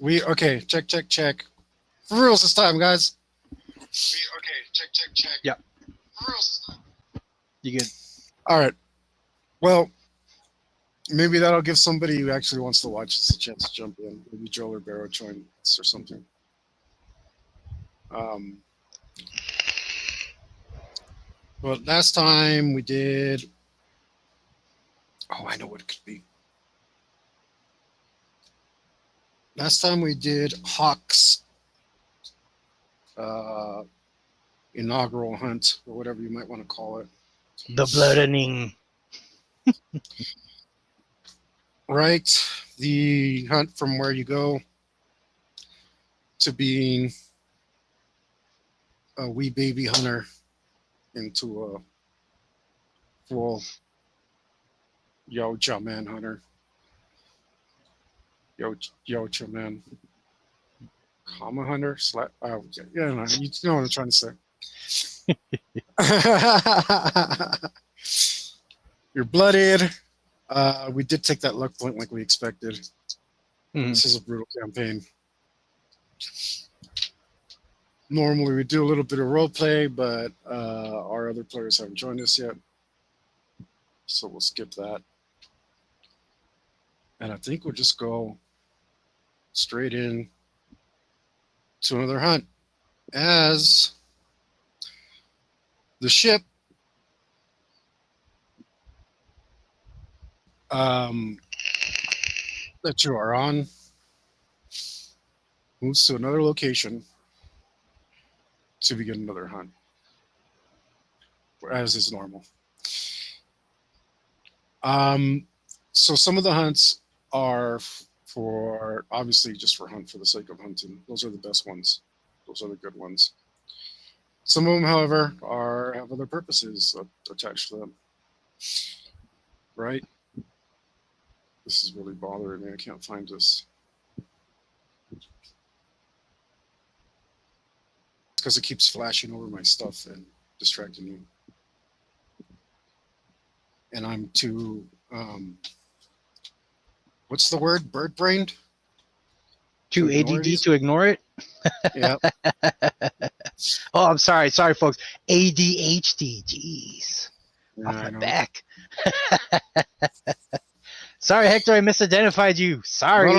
Okay, check. For reals this time, guys. Check. Yeah, For reals this time. you good? All right. Well, maybe that'll give somebody who actually wants to watch this a chance to jump in. Maybe Joel or Barrow join us or something. Um, well, last time we did. Oh, I know what it could be. Last time we did Hawk's uh, inaugural hunt, or whatever you might want to call it. The bloodening. Right? The hunt from where you go to being a wee baby hunter into a full Yocha man hunter. Yocha man. Comma hunter? Yeah, no, you know what I'm trying to say. You're blooded. We did take that luck point like we expected. This is a brutal campaign. Normally we do a little bit of role play, but our other players haven't joined us yet. So we'll skip that. And I think we'll just go straight in to another hunt as the ship that you are on moves to another location to begin another hunt, as is normal. So some of the hunts are for obviously just for hunt for the sake of hunting. Those are the best ones. Those are the good ones. Some of them, however, have other purposes attached to them. Right? This is really bothering me. I can't find this. Because it keeps flashing over my stuff and distracting me. And I'm too, what's the word? Bird-brained? Too ADD to ignore it? Yeah. Oh, I'm sorry. Sorry, folks. ADHD. Jeez. Yeah, Off my back. Sorry, Hector. I misidentified you. Sorry.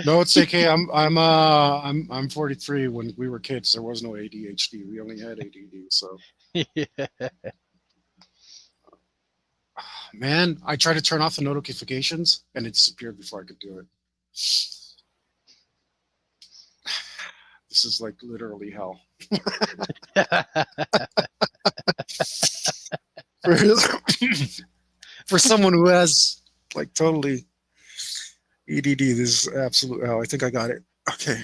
No. It's okay. I'm 43. When we were kids, there was no ADHD. We only had ADD. So. Yeah. Man, I tried to turn off the notifications and it disappeared before I could do it. This is like literally hell. For someone who has like totally EDD, this is absolute hell. I think I got it. Okay.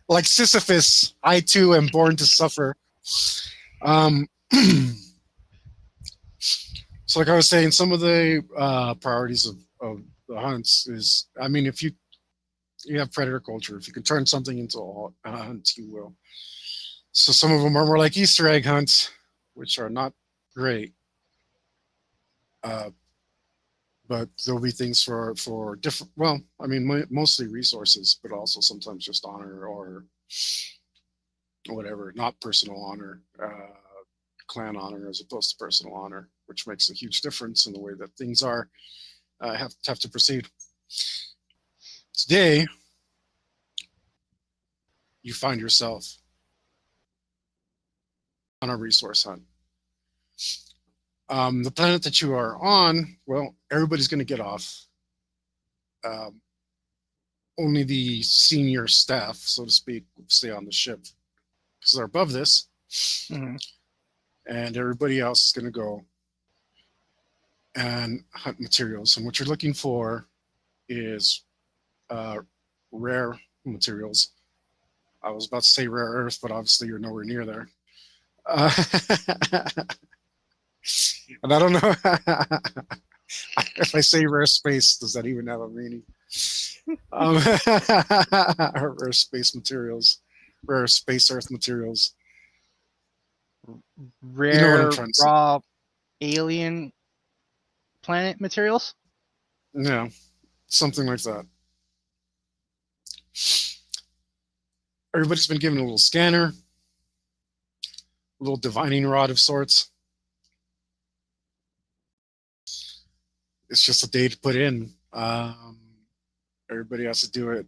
Like Sisyphus, I too am born to suffer. So like I was saying, some of the priorities of the hunts is, I mean, if you have predator culture, if you can turn something into a hunt, you will. So some of them are more like Easter egg hunts, which are not great. But there'll be things for different, well, I mean, mostly resources, but also sometimes just honor or whatever, not personal honor, clan honor as opposed to personal honor, which makes a huge difference in the way that things are have to proceed. Today, you find yourself on a resource hunt. The planet that you are on, well, everybody's going to get off. Only the senior staff, so to speak, will stay on the ship because they're above this. Mm-hmm. And everybody else is going to go and hunt materials. And what you're looking for is rare materials. I was about to say rare earth, but obviously you're nowhere near there. And I don't know if I say rare space, does that even have a meaning? Rare space materials, rare space earth materials. Rare, you know what I'm trying to raw, alien planet materials. Yeah, something like that. Everybody's been given a little scanner, a little divining rod of sorts. It's just a day to put in. Everybody has to do it.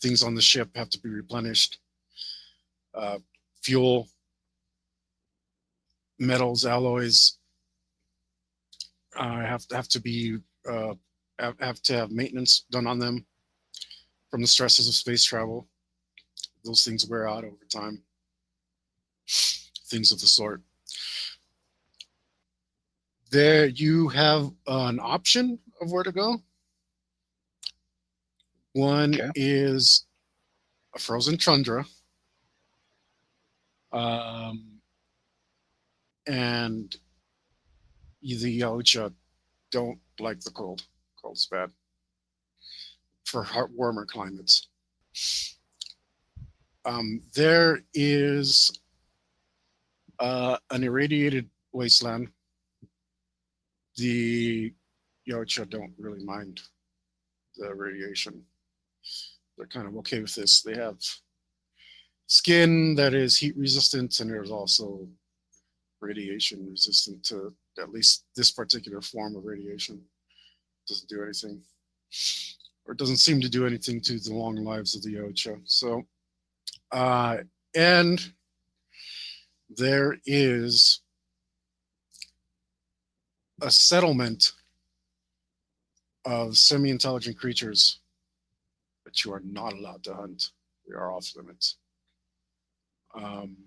Things on the ship have to be replenished. Fuel, metals, alloys have to be have to have maintenance done on them from the stresses of space travel. Those things wear out over time. Things of the sort. There, you have an option of where to go. One Okay. is a frozen tundra, and the Yautja don't like the cold. Cold's bad for warmer climates. There is an irradiated wasteland. The Yautja don't really mind the radiation. They're kind of okay with this. They have skin that is heat resistant, and there's also radiation resistant to at least this particular form of radiation. Doesn't do anything, or doesn't seem to do anything to the long lives of the Yautja. So, and there is a settlement of semi-intelligent creatures that you are not allowed to hunt. They are off limits.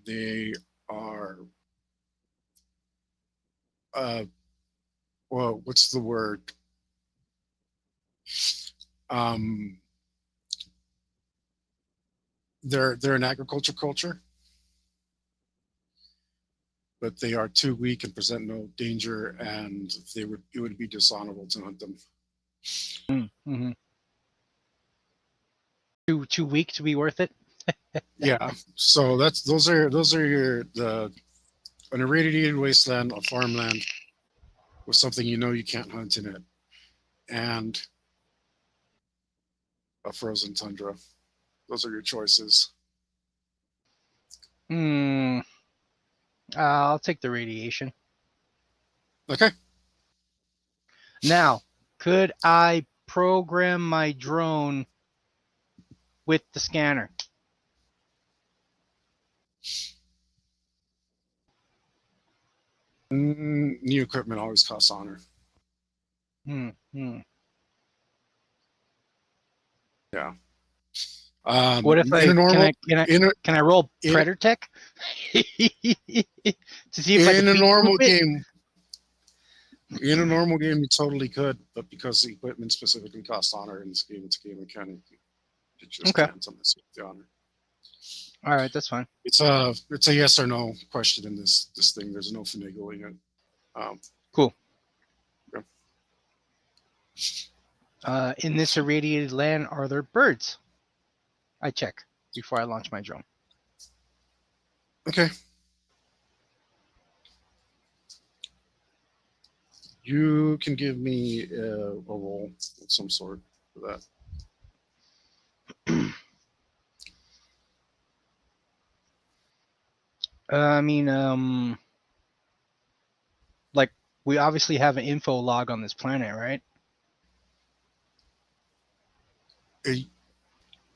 They are, well, what's the word? They're an agriculture culture, but they are too weak and present no danger, and it would be dishonorable to hunt them. Mm-hmm. Too weak to be worth it. Yeah, so those are an irradiated wasteland, a farmland with something you can't hunt in it, and a frozen tundra. Those are your choices. I'll take the radiation. Okay. Now, could I program my drone with the scanner? New equipment always costs honor. Hmm. Yeah. What if in a normal can I roll Predator Tech to see if I can in a normal it? game? In a normal game, you totally could, but because the equipment specifically costs honor in this game, it's a game mechanic. You just can't mess with the honor. All right, that's fine. It's a yes or no question in this thing. There's no finagling it. Cool. Yeah. In this irradiated land, are there birds? I check before I launch my drone. Okay. You can give me a roll of some sort for that. I mean, like we obviously have an info log on this planet, right?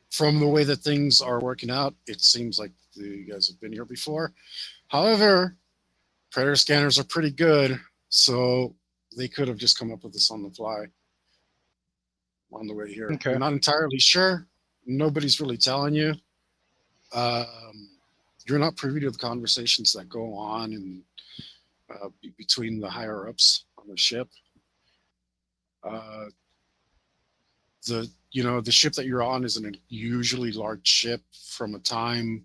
From the way that things are working out, it seems like you guys have been here before. However, predator scanners are pretty good, so they could have just come up with this on the fly on the way here. Okay. I'm not entirely sure. Nobody's really telling you. You're not privy to the conversations that go on in between the higher ups on the ship. The ship that you're on is an unusually large ship from a time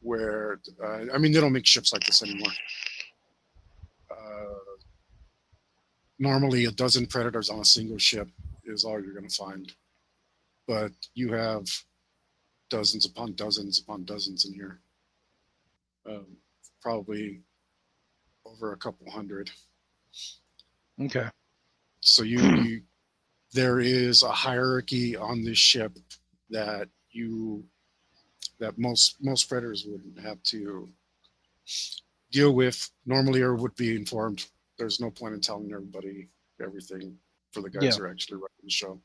where they don't make ships like this anymore. Normally, a dozen predators on a single ship is all you're going to find, but you have dozens upon dozens in here. Probably over a couple hundred. Okay. So you there is a hierarchy on this ship that most predators wouldn't have to deal with normally or would be informed. There's no point in telling everybody everything for the guys Yeah. who are actually running the show.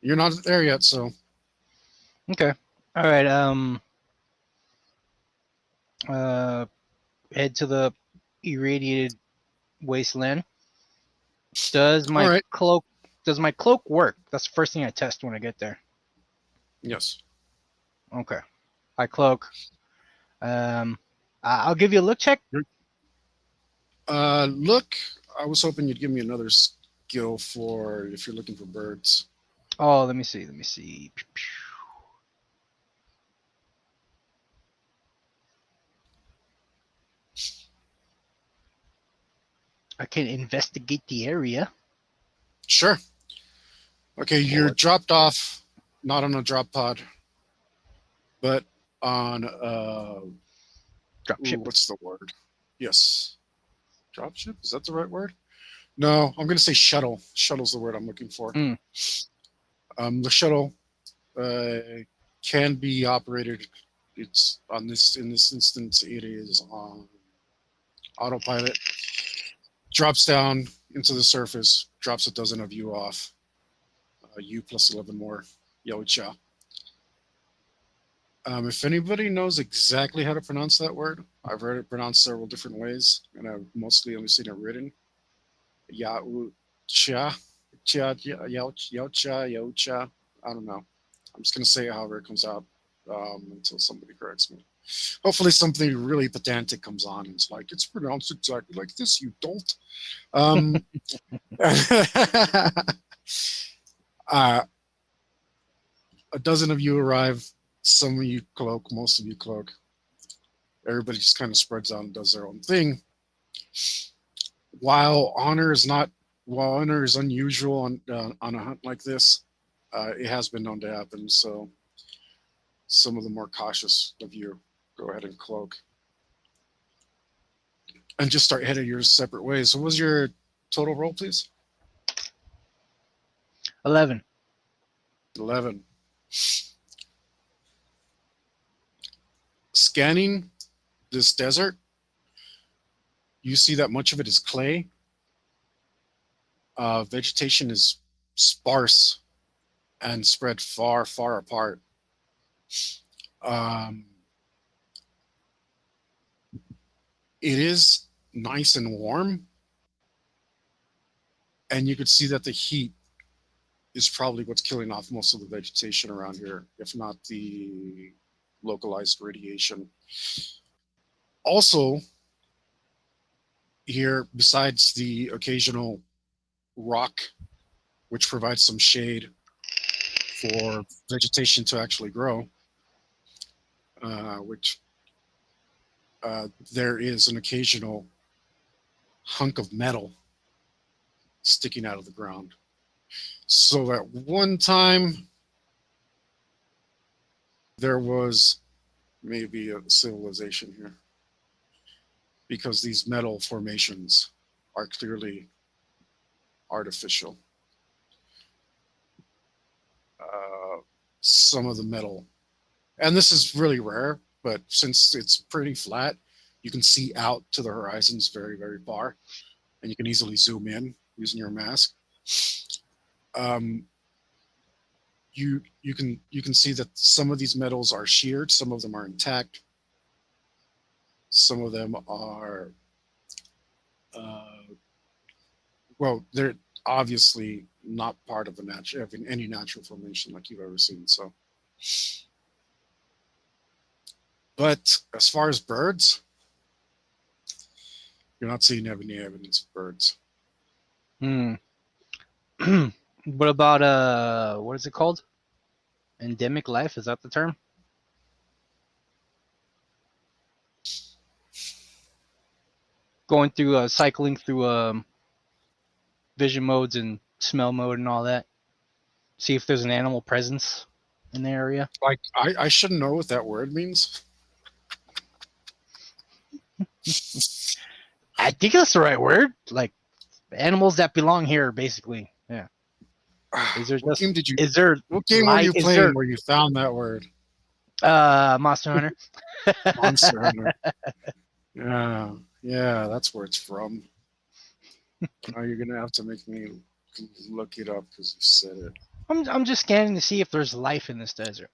You're not there yet, so Okay. All right. Head to the irradiated wasteland. Does all my right. cloak work? That's the first thing I test when I get there. Yes. Okay. I cloak. I'll give you a look check. Look, I was hoping you'd give me another skill for if you're looking for birds. Oh, let me see. Let me see. I can investigate the area. Sure. Okay, you're Or dropped off, not on a drop pod, but on dropship. what's the word? Yes, dropship. Is that the right word? No, I'm going to say shuttle. Shuttle's the word I'm looking for. Mm. The shuttle can be operated. It's on this in this instance. It is on autopilot. Drops down into the surface. Drops a dozen of you off. You plus 11 more. Yocha. If anybody knows exactly how to pronounce that word, I've heard it pronounced several different ways, and I've mostly only seen it written. Yaucha, Yaucha. I don't know. I'm just gonna say it however it comes out until somebody corrects me. Hopefully, something really pedantic comes on and it's like it's pronounced exactly like this. You don't. Um, uh, a dozen of you arrive. Some of you cloak. Most of you cloak. Everybody just kind of spreads out and does their own thing. While honor is not, while honor is unusual on a hunt like this, it has been known to happen. So some of the more cautious of you go ahead and cloak and just start heading your separate ways. So, what was your total roll, please? 11. 11. Scanning this desert, you see that much of it is clay. Vegetation is sparse and spread far, far apart. Um, it is nice and warm, and you could see that the heat is probably what's killing off most of the vegetation around here, if not the localized radiation. Also, here, besides the occasional rock, which provides some shade for vegetation to actually grow, which there is an occasional hunk of metal sticking out of the ground. So at one time, there was maybe a civilization here because these metal formations are clearly artificial. Some of the metal, and this is really rare, but since it's pretty flat, you can see out to the horizons very, very far, and you can easily zoom in using your mask. Um, you can see that some of these metals are sheared, some of them are intact, some of them are uh, well, they're obviously not part of any natural formation like you've ever seen. So, but as far as birds, you're not seeing any evidence of birds. Hmm. What about what is it called? Endemic life, is that the term? Going through cycling through vision modes and smell mode and all that. See if there's an animal presence in the area. Like I should know what that word means. I think that's the right word. Like animals that belong here, basically. Yeah. Is there What just game did you? is there What game were light? you Is there playing where you found that word? Monster Hunter? Monster Hunter. Yeah, yeah, that's where it's from. Now you're gonna have to make me look it up because you said it. I'm just scanning to see if there's life in this desert.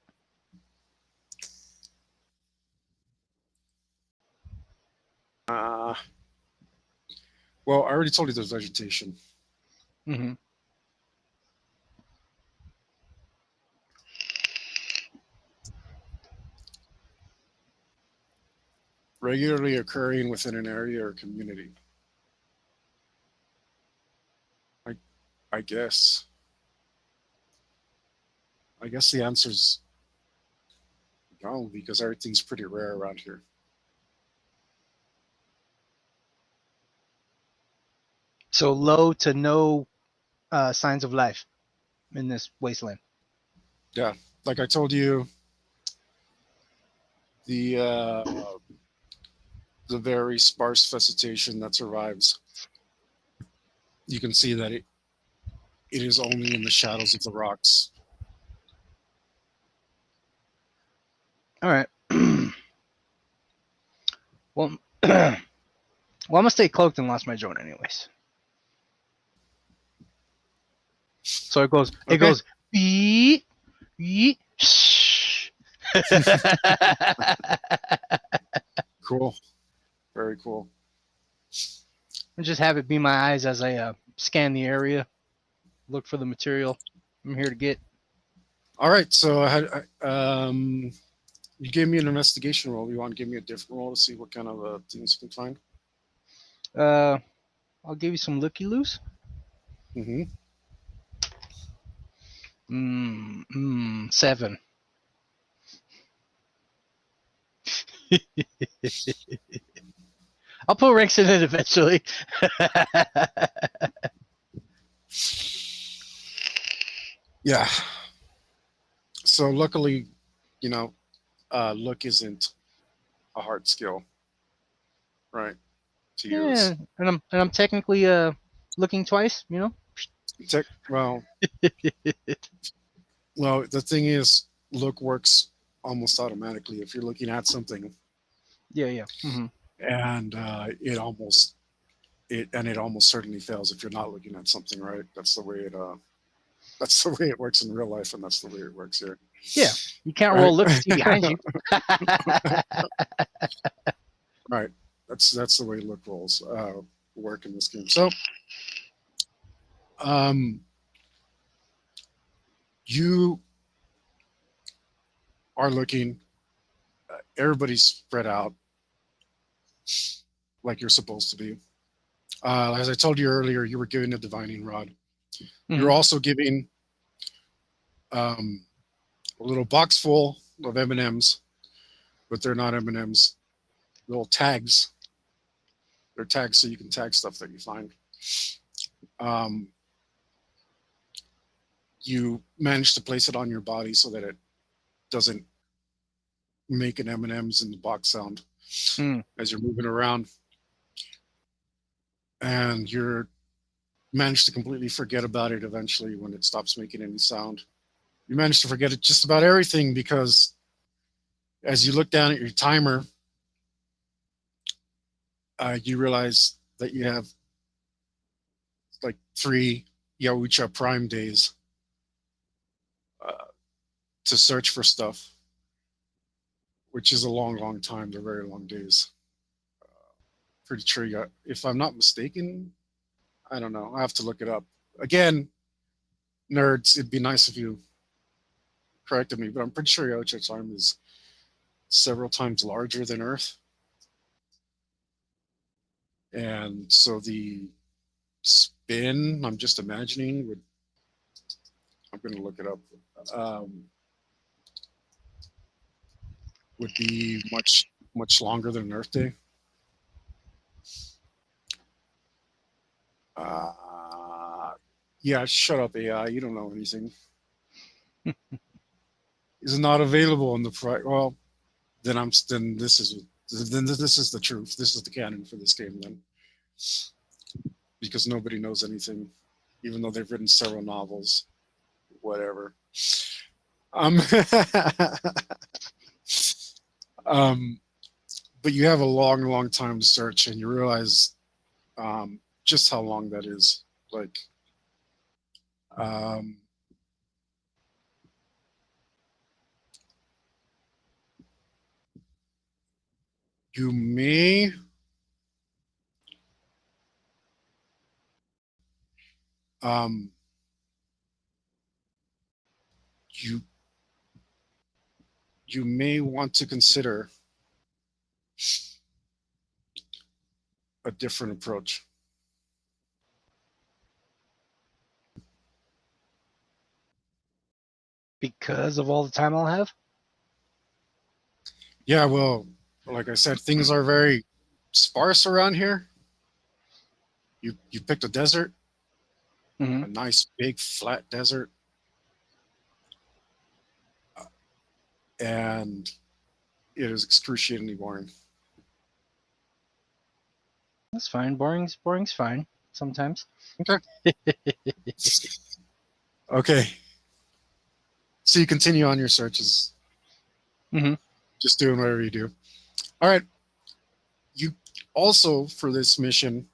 Uh, well, I already told you there's vegetation. Mm-hmm. Regularly occurring within an area or community. I, I guess. I guess the answer's no because everything's pretty rare around here. So low to no signs of life in this wasteland. Yeah, like I told you, the the very sparse vegetation that survives. You can see that it is only in the shadows of the rocks. All right. Well, well, I'm gonna stay cloaked and lost my drone anyways. So it goes. It Okay. goes. Beep, beep, shh. Cool. Very cool. And just have it be my eyes as I scan the area, look for the material I'm here to get. All right. So you gave me an investigation roll. You want to give me a different roll to see what kind of things you can find? Uh, I'll give you some looky loos. Mm-hmm. 7. I'll put ranks in it eventually. Yeah. So luckily, you know, look isn't a hard skill, right? To Yeah, use. and I'm technically looking twice. You know. Well, the thing is, look works almost automatically if you're looking at something, Yeah, yeah. Mm-hmm. and it almost certainly fails if you're not looking at something, right? That's the way it works in real life, and that's the way it works here. Yeah, you can't Right. roll look to see behind you. Right. That's the way look rolls work in this game. So, um, you are looking. Everybody's spread out like you're supposed to be. As I told you earlier, you were given a divining rod. You're Mhm. also giving a little box full of M&Ms, but they're not M&Ms. Little tags. They're tags so you can tag stuff that you find. Um, you manage to place it on your body so that it doesn't make an M&Ms in the box sound Mm. as you're moving around, and you're managed to completely forget about it eventually when it stops making any sound. You manage to forget it just about everything because as you look down at your timer, you realize that you have like 3 Yahusha Prime days uh, to search for stuff, which is a long, long time. They're very long days. Pretty sure you got, if I'm not mistaken, I don't know. I have to look it up. Again, nerds, it'd be nice if you corrected me, but I'm pretty sure Yahusha's arm is several times larger than Earth. And so the spin, I'm just imagining, I'm going to look it up, um, would be much, much longer than an Earth day. Yeah, shut up, AI. You don't know anything. Is not available in the price. Well, then this is the truth. This is the canon for this game. Then because nobody knows anything, even though they've written several novels, whatever. Um, um, but you have a long, long time to search, and you realize just how long that is. Like, um, you may um, you you may want to consider a different approach. Because of all the time I'll have? Yeah, well, like I said, things are very sparse around here. You picked a desert, Mm-hmm. a nice big flat desert, and it is excruciatingly boring. That's fine. Boring's fine sometimes. Okay. Okay. So you continue on your searches, Mm-hmm. just doing whatever you do. All right. You also, for this mission,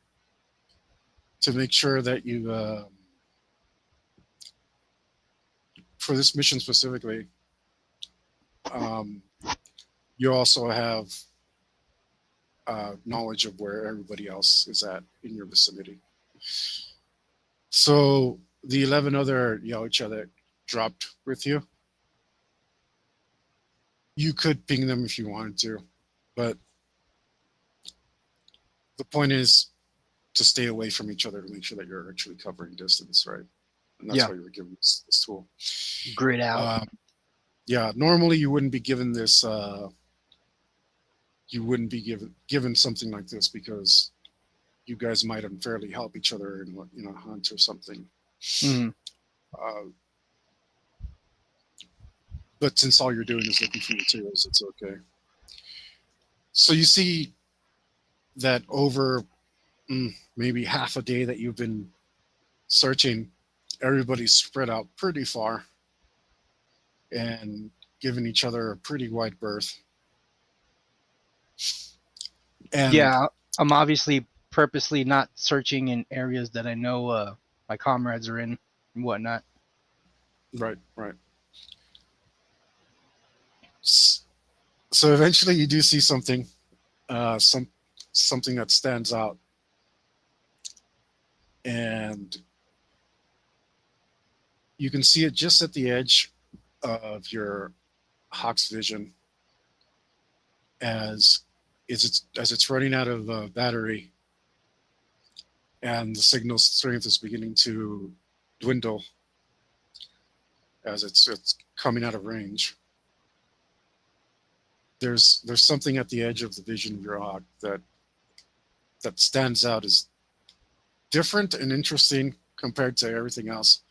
to make sure that you, for this mission specifically, um, you also have knowledge of where everybody else is at in your vicinity. So the 11 other Yautja that dropped with you, you could ping them if you wanted to, but the point is to stay away from each other to make sure that you're actually covering distance, right? And that's Yeah. why you were given this tool. Grid out. Yeah, normally you wouldn't be given this. You wouldn't be given something like this because you guys might unfairly help each other in a hunt or something. Mm-hmm. Uh, but since all you're doing is looking for materials, it's okay. So you see that over maybe half a day that you've been searching, everybody's spread out pretty far and giving each other a pretty wide berth. And Yeah, I'm obviously purposely not searching in areas that I know my comrades are in and whatnot. right, right. So eventually you do see something, something that stands out, and you can see it just at the edge of your Hawk's vision as it's running out of battery, and the signal strength is beginning to dwindle as it's coming out of range. There's something at the edge of the vision of your Hawk that stands out as different and interesting compared to everything else,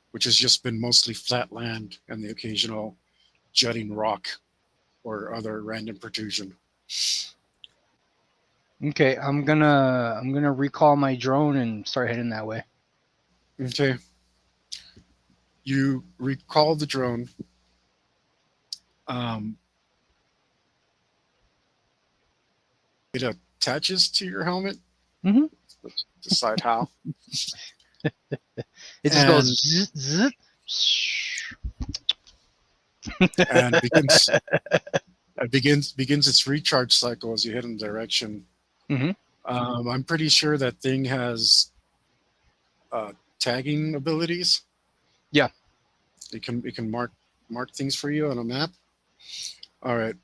which has just been mostly flat land and the occasional jutting rock or other random protrusion. Okay, I'm gonna recall my drone and start heading that way. Okay. You recall the drone. Um, it attaches to your helmet. Mm-hmm. Let's decide how. It just goes And zzz, zzz. and begins its recharge cycle as you head in the direction. Mm-hmm. I'm pretty sure that thing has tagging abilities. Yeah. It can mark things for you on a map. All right.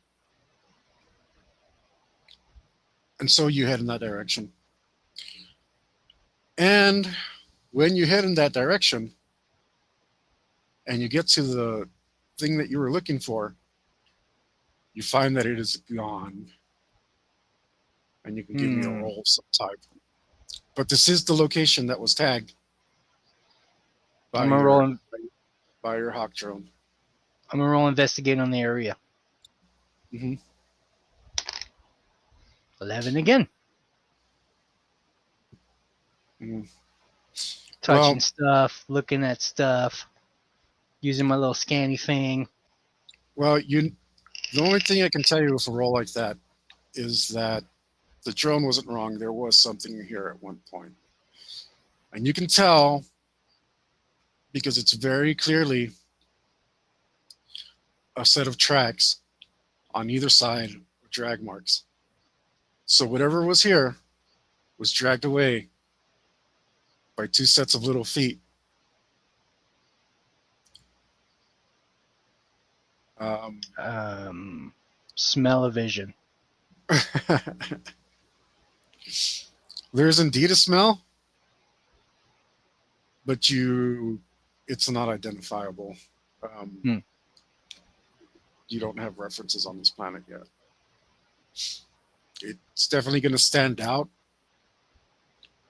And so you head in that direction. And when you head in that direction and you get to the thing that you were looking for, you find that it is gone. And you can give me a roll of some type. But this is the location that was tagged by I'm gonna roll. your Hawk drone. I'm gonna roll investigate on the area. Mm-hmm. 11 again. Mm. touching Well, stuff, looking at stuff, using my little scanny thing. well, the only thing I can tell you with a roll like that is that the drone wasn't wrong. There was something here at one point, and you can tell because it's very clearly a set of tracks on either side with drag marks. So whatever was here was dragged away by two sets of little feet. Smell-o-vision. There's indeed a smell, but it's not identifiable. Hmm. You don't have references on this planet yet. It's definitely going to stand out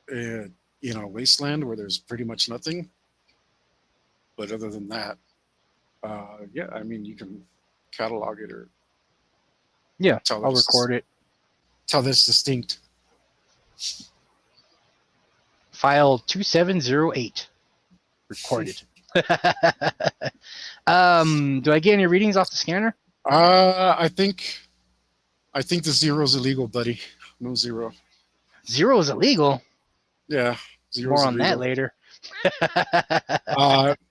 in a wasteland where there's pretty much nothing. But other than that, yeah, I mean, you can catalog it or Yeah, tell I'll record it. Tell this distinct. File 2708. Recorded. Do I get any readings off the scanner? I think the zero's illegal, buddy. No zero. Zero is illegal. Yeah, zero's More on illegal. that later.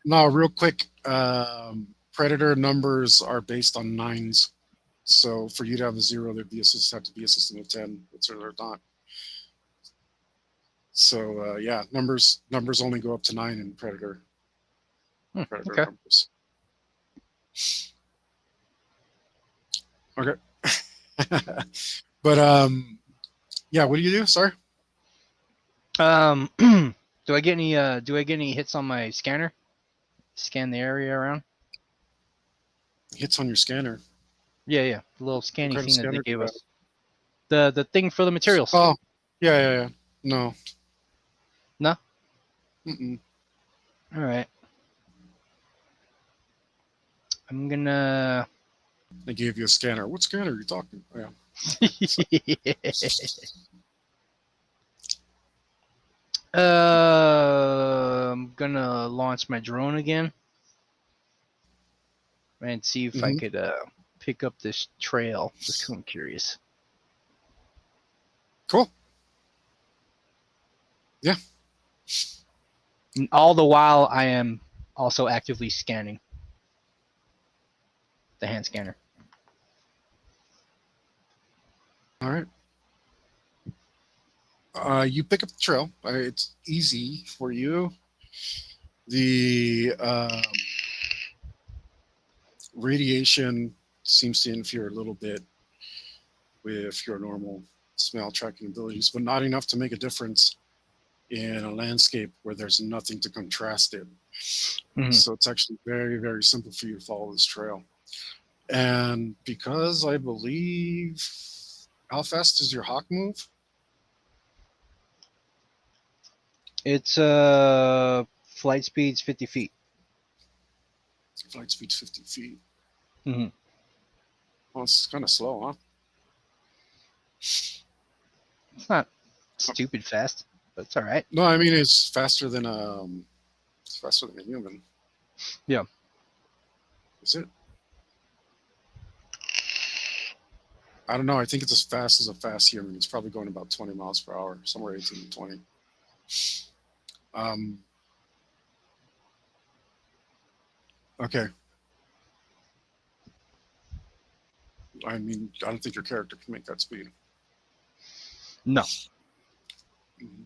No, real quick. Predator numbers are based on nines. So for you to have a zero, have to be a system of 10. It's or not. So yeah, numbers only go up to 9 in Predator. Predator Okay. numbers. Okay. But yeah, what do you do? Sorry. Do I get any hits on my scanner? Scan the area around. Hits on your scanner. Yeah. The little scanning What kind of thing that they scanner do gave you us. The thing for the materials. Oh, yeah. No. No? Mm-mm. All right. I'm gonna. They gave you a scanner. What scanner are you talking? Oh, yeah. I'm gonna launch my drone again and see if I could pick up this trail. Just 'cause I'm curious. Cool. Yeah. And all the while, I am also actively scanning the hand scanner. All right. You pick up the trail. It's easy for you. The radiation seems to interfere a little bit with your normal smell tracking abilities, but not enough to make a difference in a landscape where there's nothing to contrast it. Mhm. So it's actually very, very simple for you to follow this trail. And because I believe, how fast does your hawk move? It's flight speed's 50 feet. Flight speed's 50 feet. Mm-hmm. Well, it's kind of slow, huh? It's not stupid fast, but it's all right. No, I mean it's faster than a human. Yeah. Is it? I don't know. I think it's as fast as a fast human. It's probably going about 20 miles per hour, somewhere 18 to 20. Okay. I mean, I don't think your character can make that speed. No. Mm-hmm.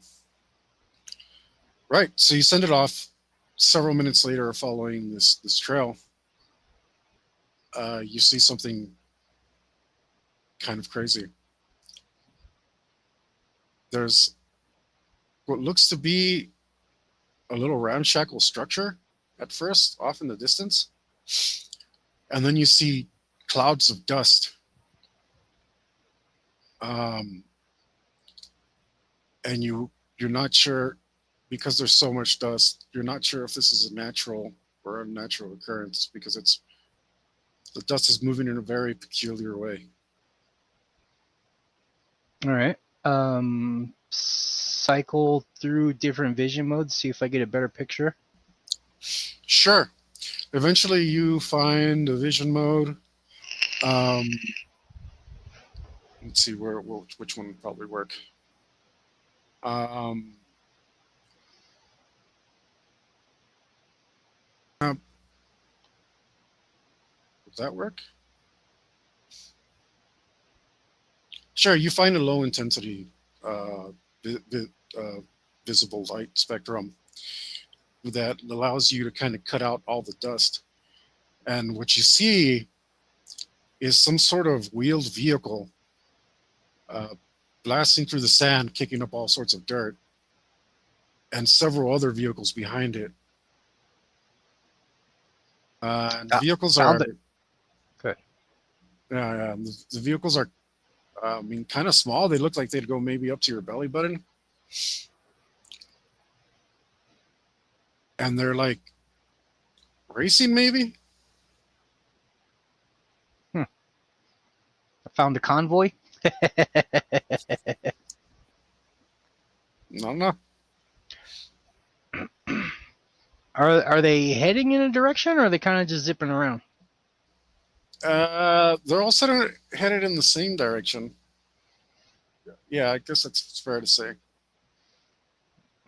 Right. So you send it off. Several minutes later, following this trail, you see something kind of crazy. There's what looks to be a little ramshackle structure at first, off in the distance, and then you see clouds of dust. And you're not sure, because there's so much dust, you're not sure if this is a natural or unnatural occurrence, because the dust is moving in a very peculiar way. All right. cycle through different vision modes, see if I get a better picture? Sure. Eventually, you find a vision mode. Let's see which one would probably work. Um, does that work? Sure. You find a low intensity vi- vi- uh, visible light spectrum that allows you to kind of cut out all the dust. And what you see is some sort of wheeled vehicle uh, blasting through the sand, kicking up all sorts of dirt, and several other vehicles behind it. And the vehicles Found are, it. Good. the vehicles are, I mean, kind of small. They look like they'd go maybe up to your belly button. And they're like racing, maybe? I found a convoy. I don't know. Are they heading in a direction, or are they kind of just zipping around? They're all headed in the same direction. Yeah, I guess that's fair to say.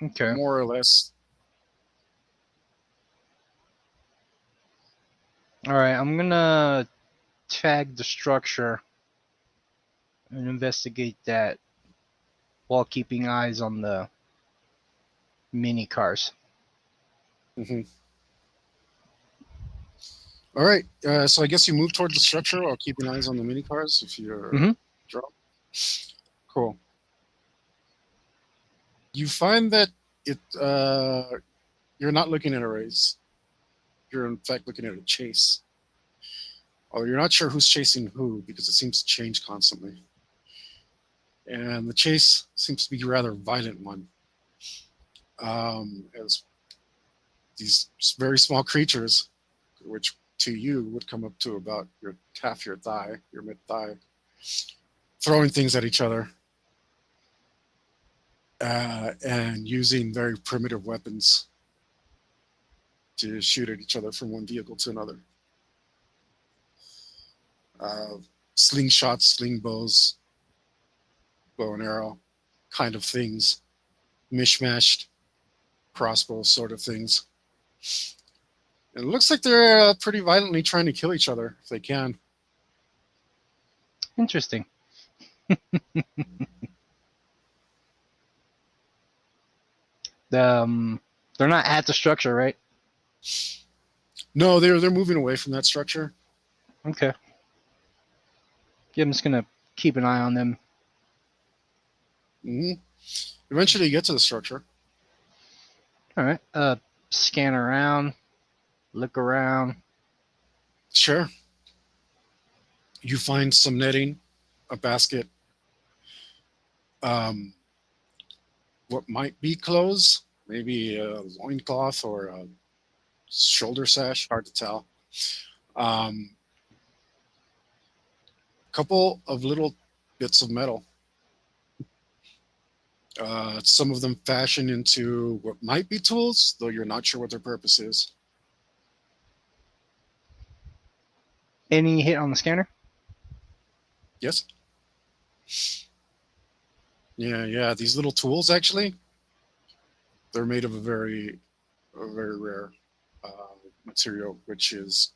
Okay. More or less. All right, I'm gonna tag the structure and investigate that while keeping eyes on the mini cars. Hmm. All right. So I guess you move toward the structure while keeping eyes on the mini cars if you're Mhm. drop. Cool. You find that you're not looking at a race. You're in fact looking at a chase. Although you're not sure who's chasing who because it seems to change constantly. And the chase seems to be a rather violent one. As these very small creatures, which to you would come up to about half your thigh, your mid thigh, throwing things at each other and using very primitive weapons to shoot at each other from one vehicle to another. Uh, Slingshots, sling bows, bow and arrow kind of things, mishmashed crossbow sort of things. And it looks like they're pretty violently trying to kill each other if they can. Interesting. They're not at the structure, right? No, they're moving away from that structure. Okay. Yeah, I'm just gonna keep an eye on them. Hmm. Eventually, you get to the structure. All right. Scan around, look around. Sure. You find some netting, a basket, um, what might be clothes, maybe a loincloth or a shoulder sash, hard to tell. Couple of little bits of metal. Some of them fashioned into what might be tools, though you're not sure what their purpose is. Any hit on the scanner? Yes? Yeah. These little tools, actually, they're made of a very rare material, which is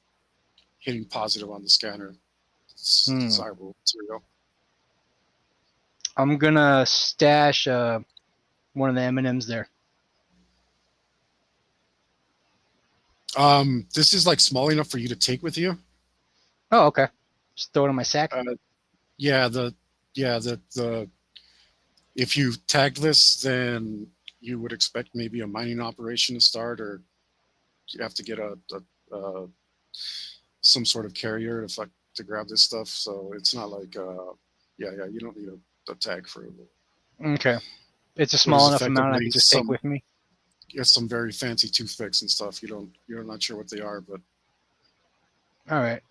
hitting positive on the scanner. It's desirable material. I'm gonna stash one of the M&Ms there. This is like small enough for you to take with you. Oh, okay. Just throw it in my sack. Yeah, the if you tagged this, then you would expect maybe a mining operation to start, or you have to get a some sort of carrier to grab this stuff. So it's not like yeah, you don't need a tag for it. Okay. It's a It small is enough amount I effectively could just take with me. some very fancy toothpicks and stuff. You're not sure what they are, but All right.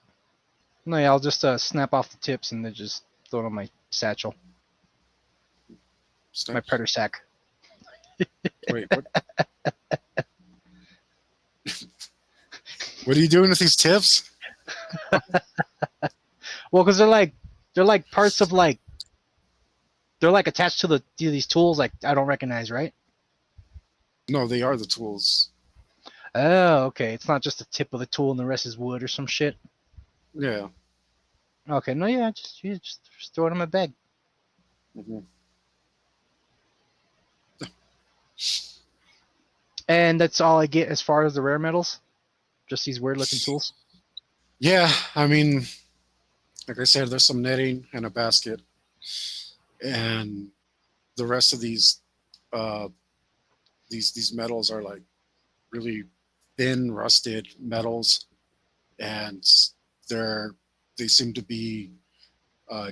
No, yeah, I'll just snap off the tips and then just throw it on my satchel. My snap. predator sack. Wait, what? What are you doing with these tips? Well, because they're like parts of like they're like attached to these tools like I don't recognize, right? No, they are the tools. Oh, okay. It's not just the tip of the tool and the rest is wood or some shit. Yeah. Okay, no, yeah, just throw it in my bag. Hmm. And that's all I get as far as the rare metals. Just these weird looking tools. Yeah, I mean, like I said, there's some netting and a basket, and the rest of uh, these metals are like really thin, rusted metals, and they're they seem to be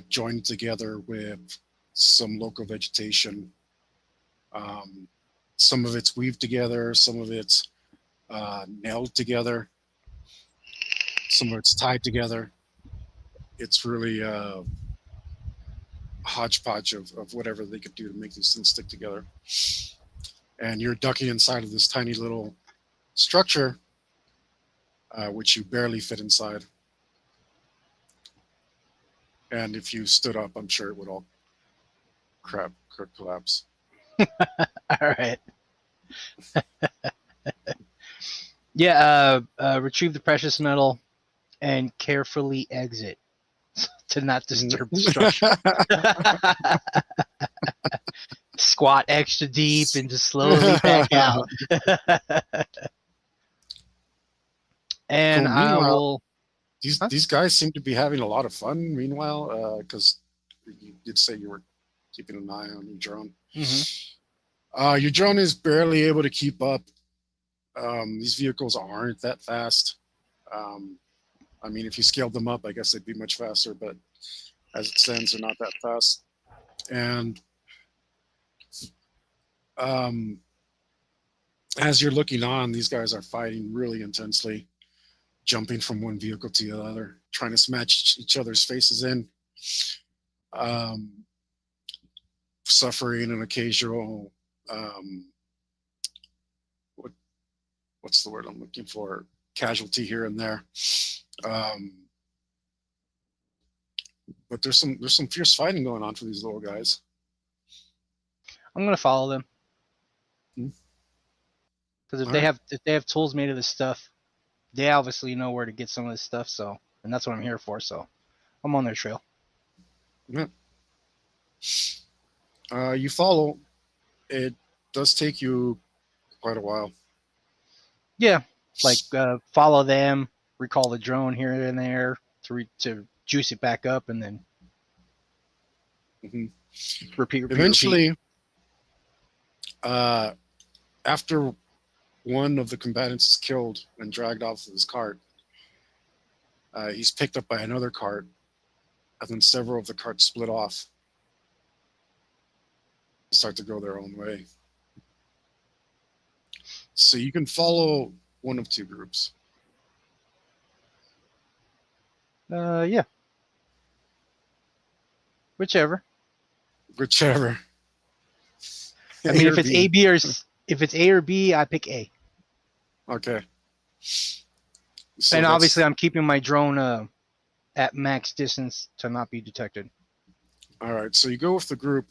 joined together with some local vegetation. Um, some of it's weaved together, some of it's nailed together, some of it's tied together. It's really a hodgepodge of whatever they could do to make these things stick together. And you're ducking inside of this tiny little structure, which you barely fit inside. And if you stood up, I'm sure it would all collapse. All right. Yeah. Retrieve the precious metal and carefully exit to not disturb the structure. Squat extra deep and just slowly back out. And Cool. I Meanwhile, will. Huh? these guys seem to be having a lot of fun. Meanwhile, because you did say you were keeping an eye on your drone. Your drone is barely able to keep up. These vehicles aren't that fast. Um, I mean, if you scaled them up, I guess they'd be much faster, but as it stands, they're not that fast. And um, as you're looking on, these guys are fighting really intensely, jumping from one vehicle to the other, trying to smash each other's faces in, um, suffering an occasional what what's the word I'm looking for? Casualty here and there. Um, but there's some fierce fighting going on for these little guys. I'm gonna follow them Hmm. because All right. if they have tools made of this stuff, they obviously know where to get some of this stuff. So, and that's what I'm here for. So, I'm on their trail. Yeah. You follow. It does take you quite a while. Yeah, like follow them, recall the drone here and there to juice it back up, and then Hmm. repeat. Eventually, uh, after one of the combatants is killed and dragged off of his cart, he's picked up by another cart, and then several of the carts split off and start to go their own way. So you can follow one of two groups. Yeah, whichever. Whichever. I mean, A or B. if it's A or B, I pick A. Okay. So And obviously, that's I'm keeping my drone at max distance to not be detected. all right. So you go with the group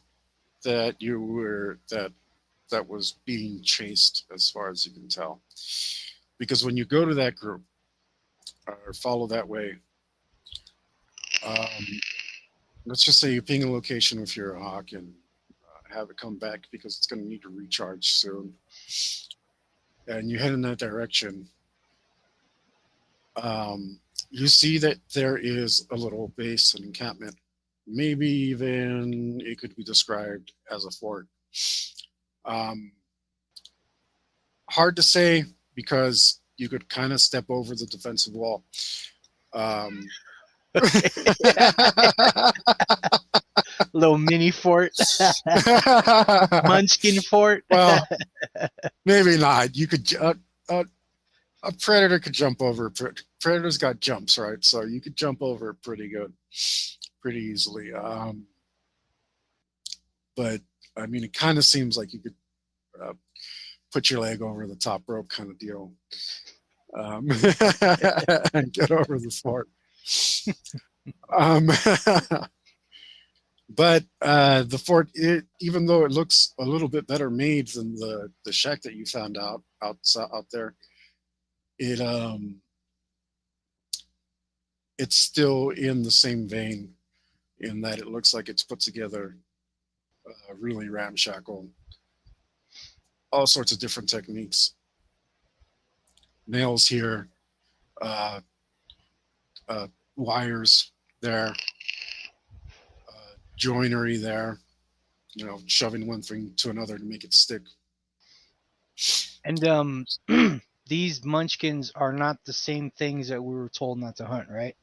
that you were that was being chased, as far as you can tell, because when you go to that group or follow that way, um, let's just say you ping a location with your hawk and have it come back because it's going to need to recharge soon, and you head in that direction. Um, you see that there is a little base, an encampment. Maybe even it could be described as a fort. Um, Hard to say because you could kind of step over the defensive wall. Um, Little mini fort, munchkin fort. well, maybe not. You could a predator could jump over. Predators got jumps, right? So you could jump over it pretty good, pretty easily. But I mean, it kind of seems like you could put your leg over the top rope kind of deal, and get over the fort. Um, but the fort, even though it looks a little bit better made than the shack that you found out there, it it's still in the same vein in that it looks like it's put together really ramshackle, all sorts of different techniques, nails here, uh, wires there, joinery there, shoving one thing to another to make it stick. And these munchkins are not the same things that we were told not to hunt, right?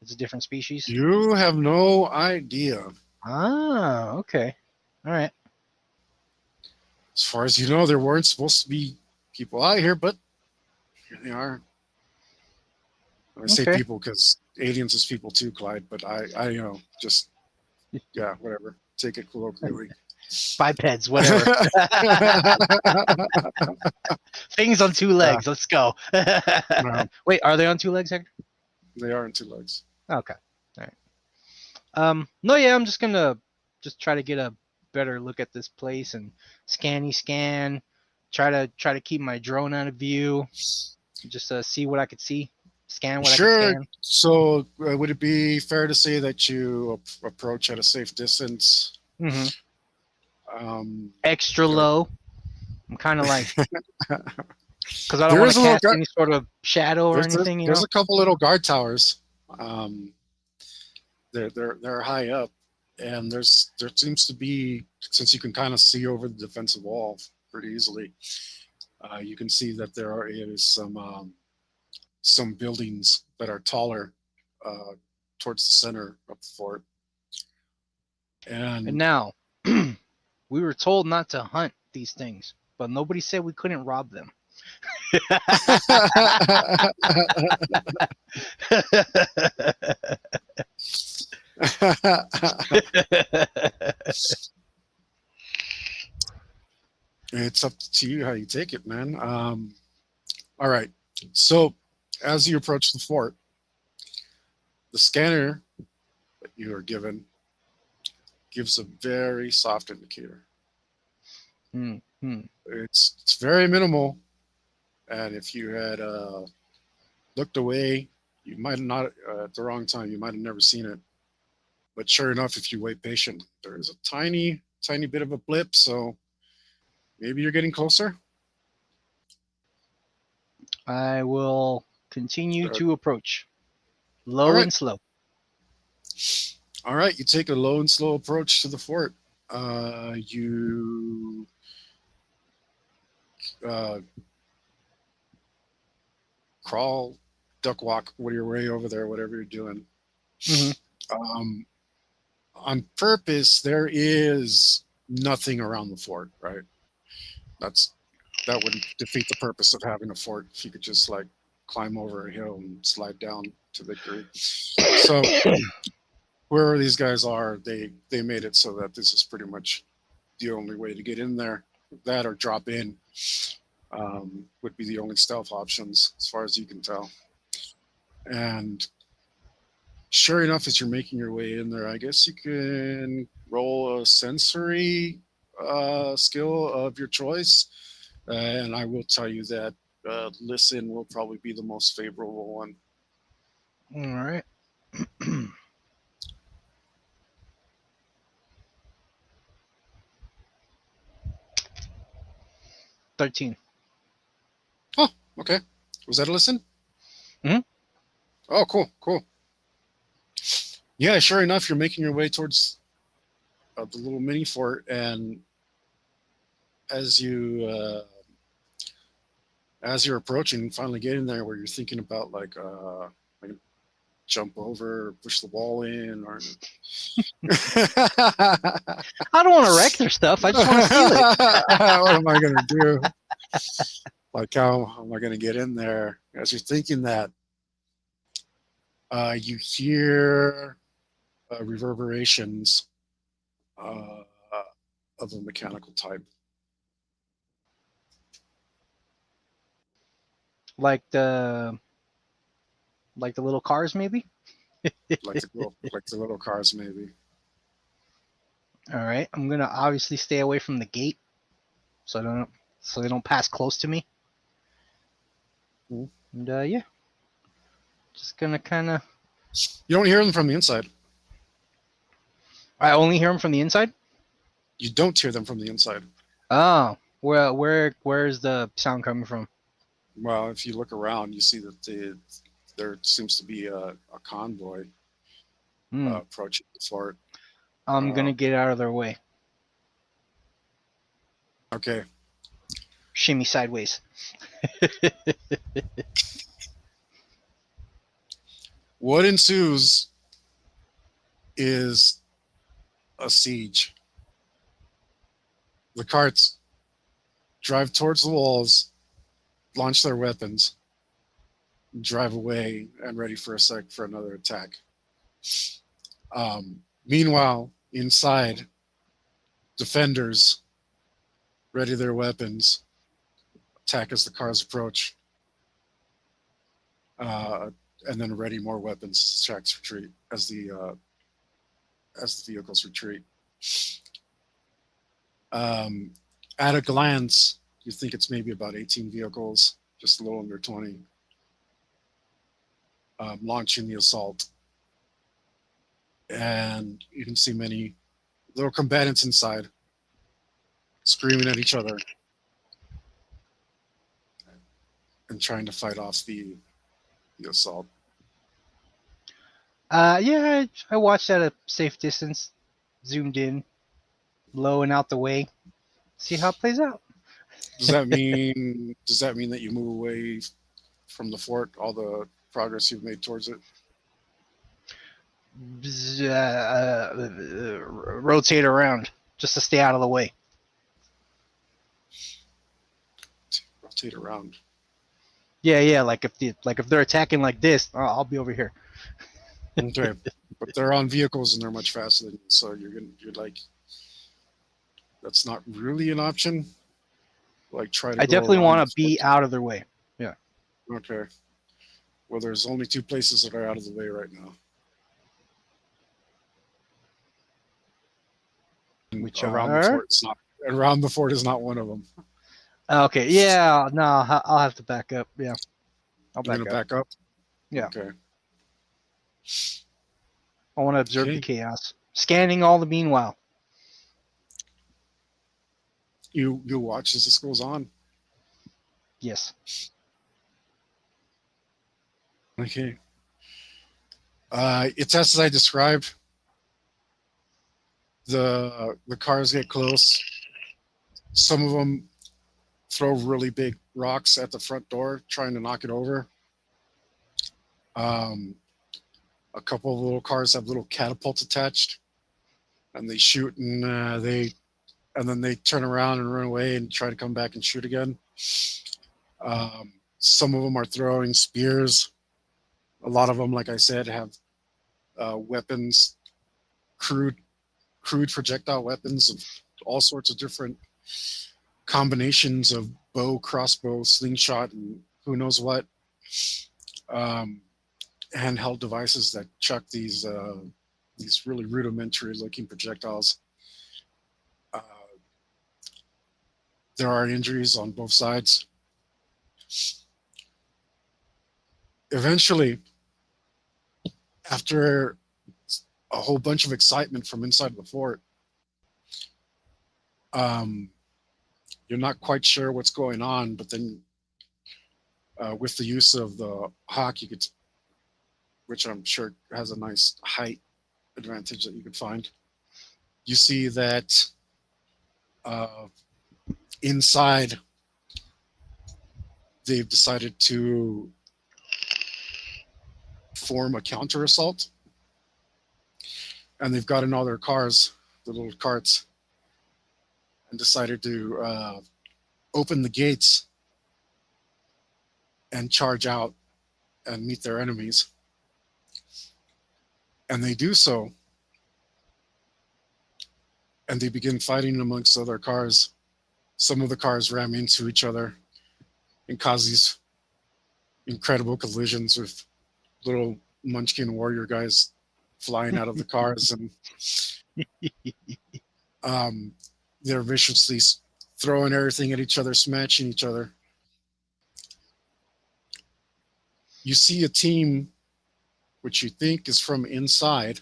It's a different species. You have no idea. Ah, okay. All right. As far as you know, there weren't supposed to be people out here, but here they are. I say Okay. people because aliens is people too, Clyde. But just yeah, whatever. Take it colloquially. Bipeds, whatever. Things on two Yeah, legs. Let's go. no, Wait, are they on two legs, Hector? they are in two legs. Okay. All right. No, yeah, I'm just gonna just try to get a better look at this place and scan. Try to keep my drone out of view. Just see what I could see. Scan what I could Sure. scan. So, would it be fair to say that you approach at a safe distance? Mm-hmm. Um, Extra uh, low. I'm kind of like because I don't there want is to a little cast any sort of shadow or there's anything, you there's know. a couple little guard towers. Um, they're high up, and there seems to be, since you can kind of see over the defensive wall pretty easily, you can see that is some buildings that are taller towards the center of the fort. And And now, we were told not to hunt these things, but nobody said we couldn't rob them. it's up to you how you take it, man. All right. So as you approach the fort, the scanner that you are given gives a very soft indicator. Hmm. It's very minimal, and if you had looked away, you might have not at the wrong time. You might have never seen it. But sure enough, if you wait patient, there is a tiny bit of a blip. So maybe you're getting closer. I will continue Uh, to approach, all low right, and slow. all right. You take a low and slow approach to the fort. You uh, crawl, duck walk, what your way over there, whatever you're doing. Hmm. Um, on purpose, there is nothing around the fort, right? That's that would defeat the purpose of having a fort if you could just like climb over a hill and slide down to victory. So wherever these guys are, they made it so that this is pretty much the only way to get in there. That or drop in would be the only stealth options as far as you can tell. And sure enough, as you're making your way in there, I guess you can roll a sensory skill of your choice. And I will tell you that listen will probably be the most favorable one. All right. 13. Oh, okay. Was that a listen? Mhm. Oh, cool. Yeah, sure enough, you're making your way towards the little mini fort, and as you as you're approaching, finally getting there, where you're thinking about like jump over, push the wall in, or I don't want to wreck their stuff. I just want to steal it. what am I gonna do? Like, how am I gonna get in there? As you're thinking that, you hear reverberations uh, of a mechanical type. like the little cars, maybe. like the little cars, maybe. All right, I'm gonna obviously stay away from the gate, so they don't pass close to me. Mhm. And yeah, just gonna kind of. You don't hear them from the inside. I only hear them from the inside. You don't hear them from the inside. Oh, where's the sound coming from? Well, if you look around, you see that there seems to be a convoy Hmm. approaching the fort. I'm Uh, gonna get out of their way. okay. Shimmy sideways. What ensues is a siege. The carts drive towards the walls, launch their weapons, drive away, and ready for another attack. Meanwhile, inside, defenders ready their weapons, attack as the cars approach, uh, and then ready more weapons as the tracks retreat as the vehicles retreat. Um, at a glance, you think it's maybe about 18 vehicles, just a little under 20, launching the assault. And you can see many little combatants inside screaming at each other and trying to fight off the assault. Yeah, I watched at a safe distance, zoomed in, low and out the way. See how it plays out. Does that mean that you move away from the fort, all the progress you've made towards it? Rotate around just to stay out of the way. Rotate around. Yeah. Like if they're attacking like this, I'll be over here. Okay. But they're on vehicles and they're much faster than you, so you're like, that's not really an option. Like try to I go definitely around. want to be out of their way. Yeah. Okay. Well, there's only two places that are out of the way right now. And Which around the are fort is not. Around the fort is not one of them. okay. Yeah. No, I'll have to back up. Yeah. I'll You're back gonna up. back up. Yeah. Okay. I want to observe the Okay. chaos. Scanning all the meanwhile. You watch as this goes on. Yes. Okay. It's as I described. The cars get close. Some of them throw really big rocks at the front door, trying to knock it over. Um, a couple of little cars have little catapults attached, and they shoot and then they turn around and run away and try to come back and shoot again. Some of them are throwing spears. A lot of them, like I said, have weapons, crude projectile weapons of all sorts of different combinations of bow, crossbow, slingshot, and who knows what. Handheld devices that chuck these really rudimentary looking projectiles. Uh, there are injuries on both sides. Eventually, after a whole bunch of excitement from inside the fort, you're not quite sure what's going on, but then with the use of the hawk, you could, which I'm sure has a nice height advantage that you could find. You see that inside, they've decided to form a counter assault, and they've got in all their cars, the little carts, and decided to open the gates and charge out and meet their enemies. And they do so, and they begin fighting amongst other cars. Some of the cars ram into each other and cause these incredible collisions with little Munchkin warrior guys flying out of the cars, and um, they're viciously throwing everything at each other, smashing each other. You see a team, which you think is from inside,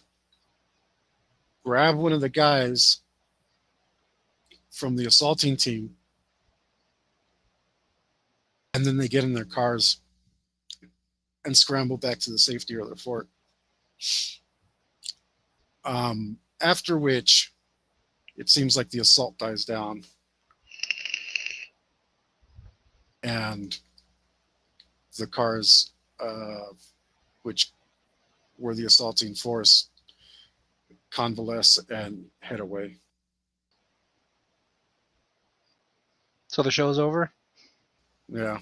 grab one of the guys from the assaulting team, and then they get in their cars and scramble back to the safety of the fort. After which, it seems like the assault dies down, and the cars, which were the assaulting force, convalesce and head away. So the show's over. Yeah.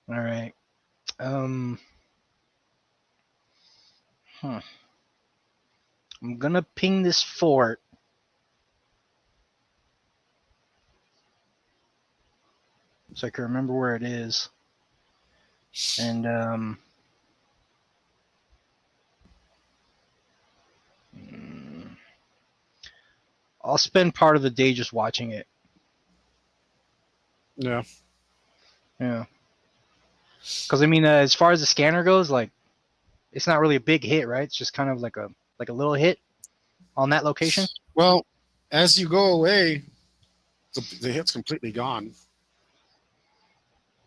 All right. Um. Huh. I'm gonna ping this fort. So I can remember where it is. And I'll spend part of the day just watching it. Yeah. Yeah. Because I mean, as far as the scanner goes, like, it's not really a big hit, right? It's just kind of like a little hit on that location. Well, as you go away, the hit's completely gone.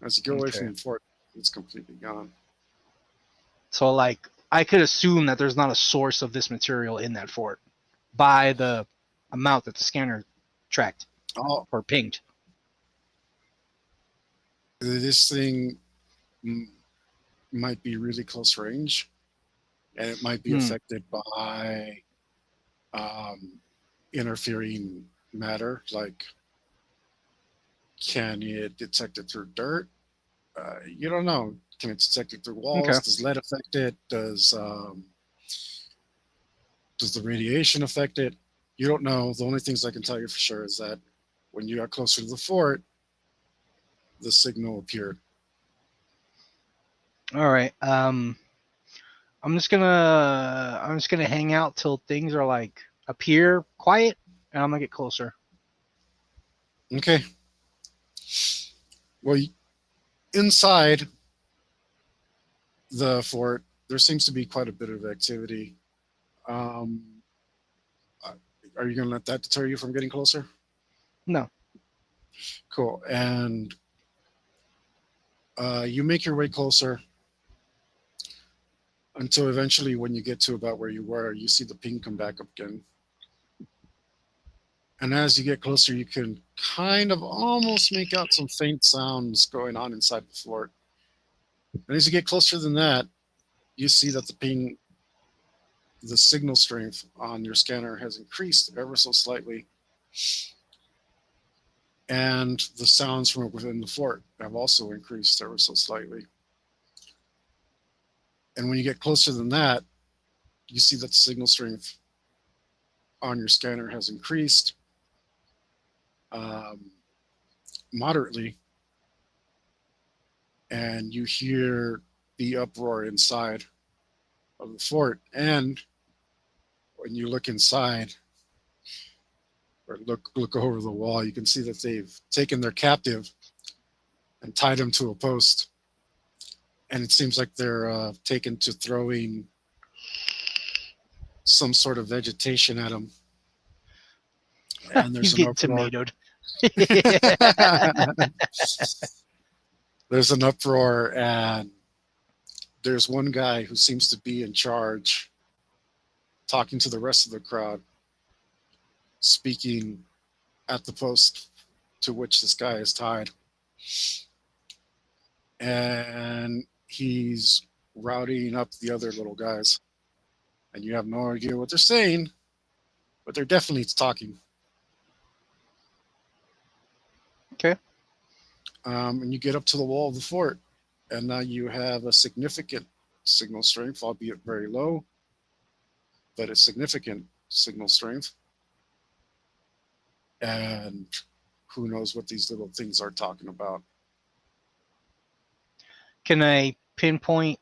As you go away Okay. from the fort, it's completely gone. So like, I could assume that there's not a source of this material in that fort by the amount that the scanner tracked Oh, or pinged. this thing might be really close range, and it might be affected by interfering matter. Like, can it detect it through dirt? You don't know. Can it detect it through Okay. walls? Does lead affect it? Does the radiation affect it? You don't know. The only things I can tell you for sure is that when you got closer to the fort, the signal appeared. All right. I'm just gonna hang out till things are like appear quiet, and I'm gonna get closer. Okay. Well, inside the fort, there seems to be quite a bit of activity. Um, are you going to let that deter you from getting closer? No. Cool. And you make your way closer until eventually, when you get to about where you were, you see the ping come back up again. And as you get closer, you can kind of almost make out some faint sounds going on inside the fort. And as you get closer than that, you see that the signal strength on your scanner has increased ever so slightly. And the sounds from within the fort have also increased ever so slightly. And when you get closer than that, you see that the signal strength on your scanner has increased um, moderately, and you hear the uproar inside of the fort. And when you look inside or look over the wall, you can see that they've taken their captive and tied him to a post. And it seems like they're taken to throwing some sort of vegetation at him. And He's there's an getting uproar. tomatoed. There's an uproar, and there's one guy who seems to be in charge, talking to the rest of the crowd, speaking at the post to which this guy is tied. And he's routing up the other little guys. And you have no idea what they're saying, but they're definitely talking. Okay. And you get up to the wall of the fort, and now you have a significant signal strength, albeit very low, but a significant signal strength. And who knows what these little things are talking about. Can I pinpoint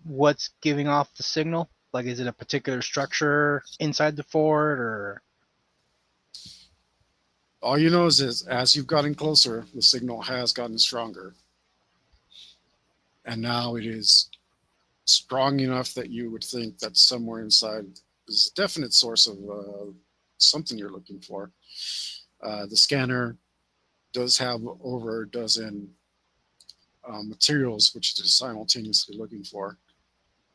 what's giving off the signal? Like, is it a particular structure inside the fort, or? All you know is as you've gotten closer, the signal has gotten stronger. And now it is strong enough that you would think that somewhere inside is a definite source of something you're looking for. The scanner does have over a dozen materials which it is simultaneously looking for,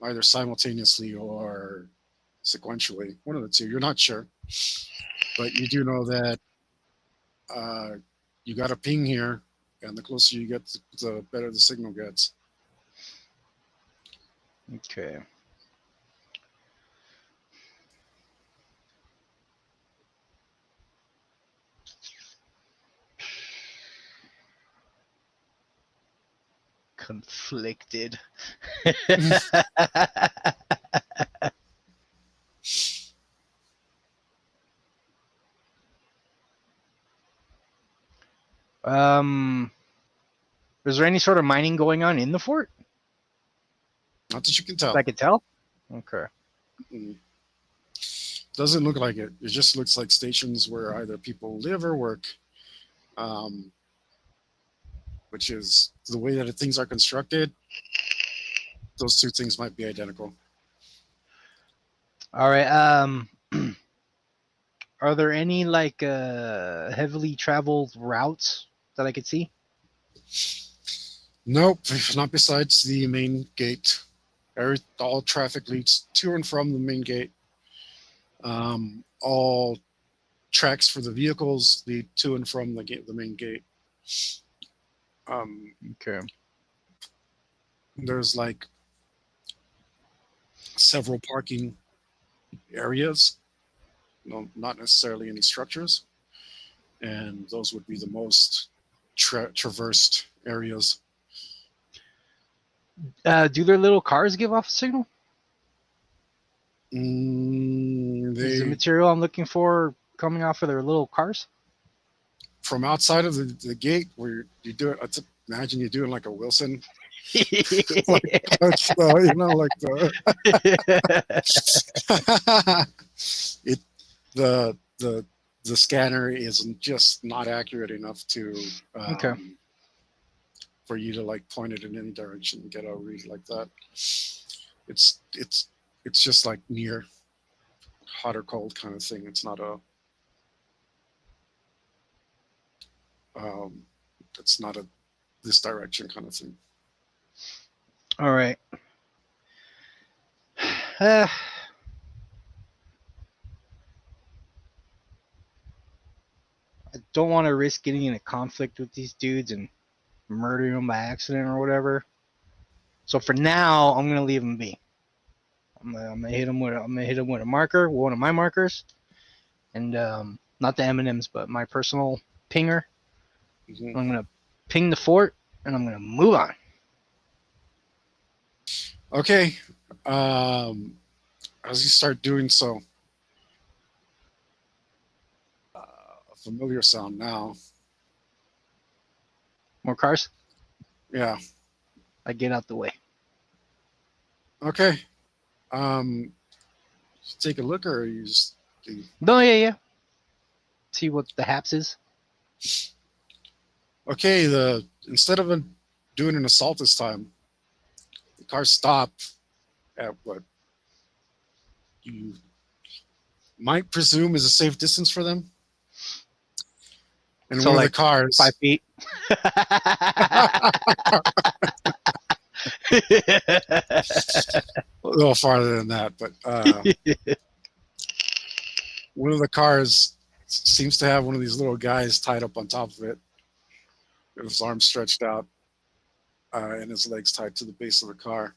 either simultaneously or sequentially, one of the two. You're not sure, but you do know that you got a ping here, and the closer you get, the better the signal gets. Okay. Conflicted. um, is there any sort of mining going on in the fort Not that you can that tell. I could tell? Okay. Doesn't look like it. It just looks like stations where either people live or work, which is the way that things are constructed. Those two things might be identical. All right. Are there any like heavily traveled routes that I could see? Nope, not besides the main gate. All traffic leads to and from the main gate. All tracks for the vehicles lead to and from the main gate. Okay. There's like several parking areas, not necessarily any structures, and those would be the most traversed areas. Do their little cars give off a signal? Is the They material I'm looking for coming off of their little cars? from outside of the gate where you do it. Imagine you're doing like a Wilson, like touch, you know, like the it the scanner isn't just not accurate enough to Okay. for you to like point it in any direction and get a read like that. It's just like near hot or cold kind of thing. It's not a it's not a this direction kind of thing. All right. I don't want to risk getting in a conflict with these dudes and murdering them by accident or whatever. So for now, I'm gonna leave them be. I'm gonna hit them with a marker, one of my markers, and not the M&Ms, but my personal pinger. Mm-hmm. I'm gonna ping the fort, and I'm gonna move on. Okay. As you start doing so, a familiar sound now. More cars. Yeah. I get out the way. Okay. Take a look, or you just do. No, yeah. See what the haps is. Okay. Instead of doing an assault this time, the cars stop at what you might presume is a safe distance for them. And So one like of the cars, 5 feet. a little farther than that, but one of the cars seems to have one of these little guys tied up on top of it, with his arms stretched out, and his legs tied to the base of the car.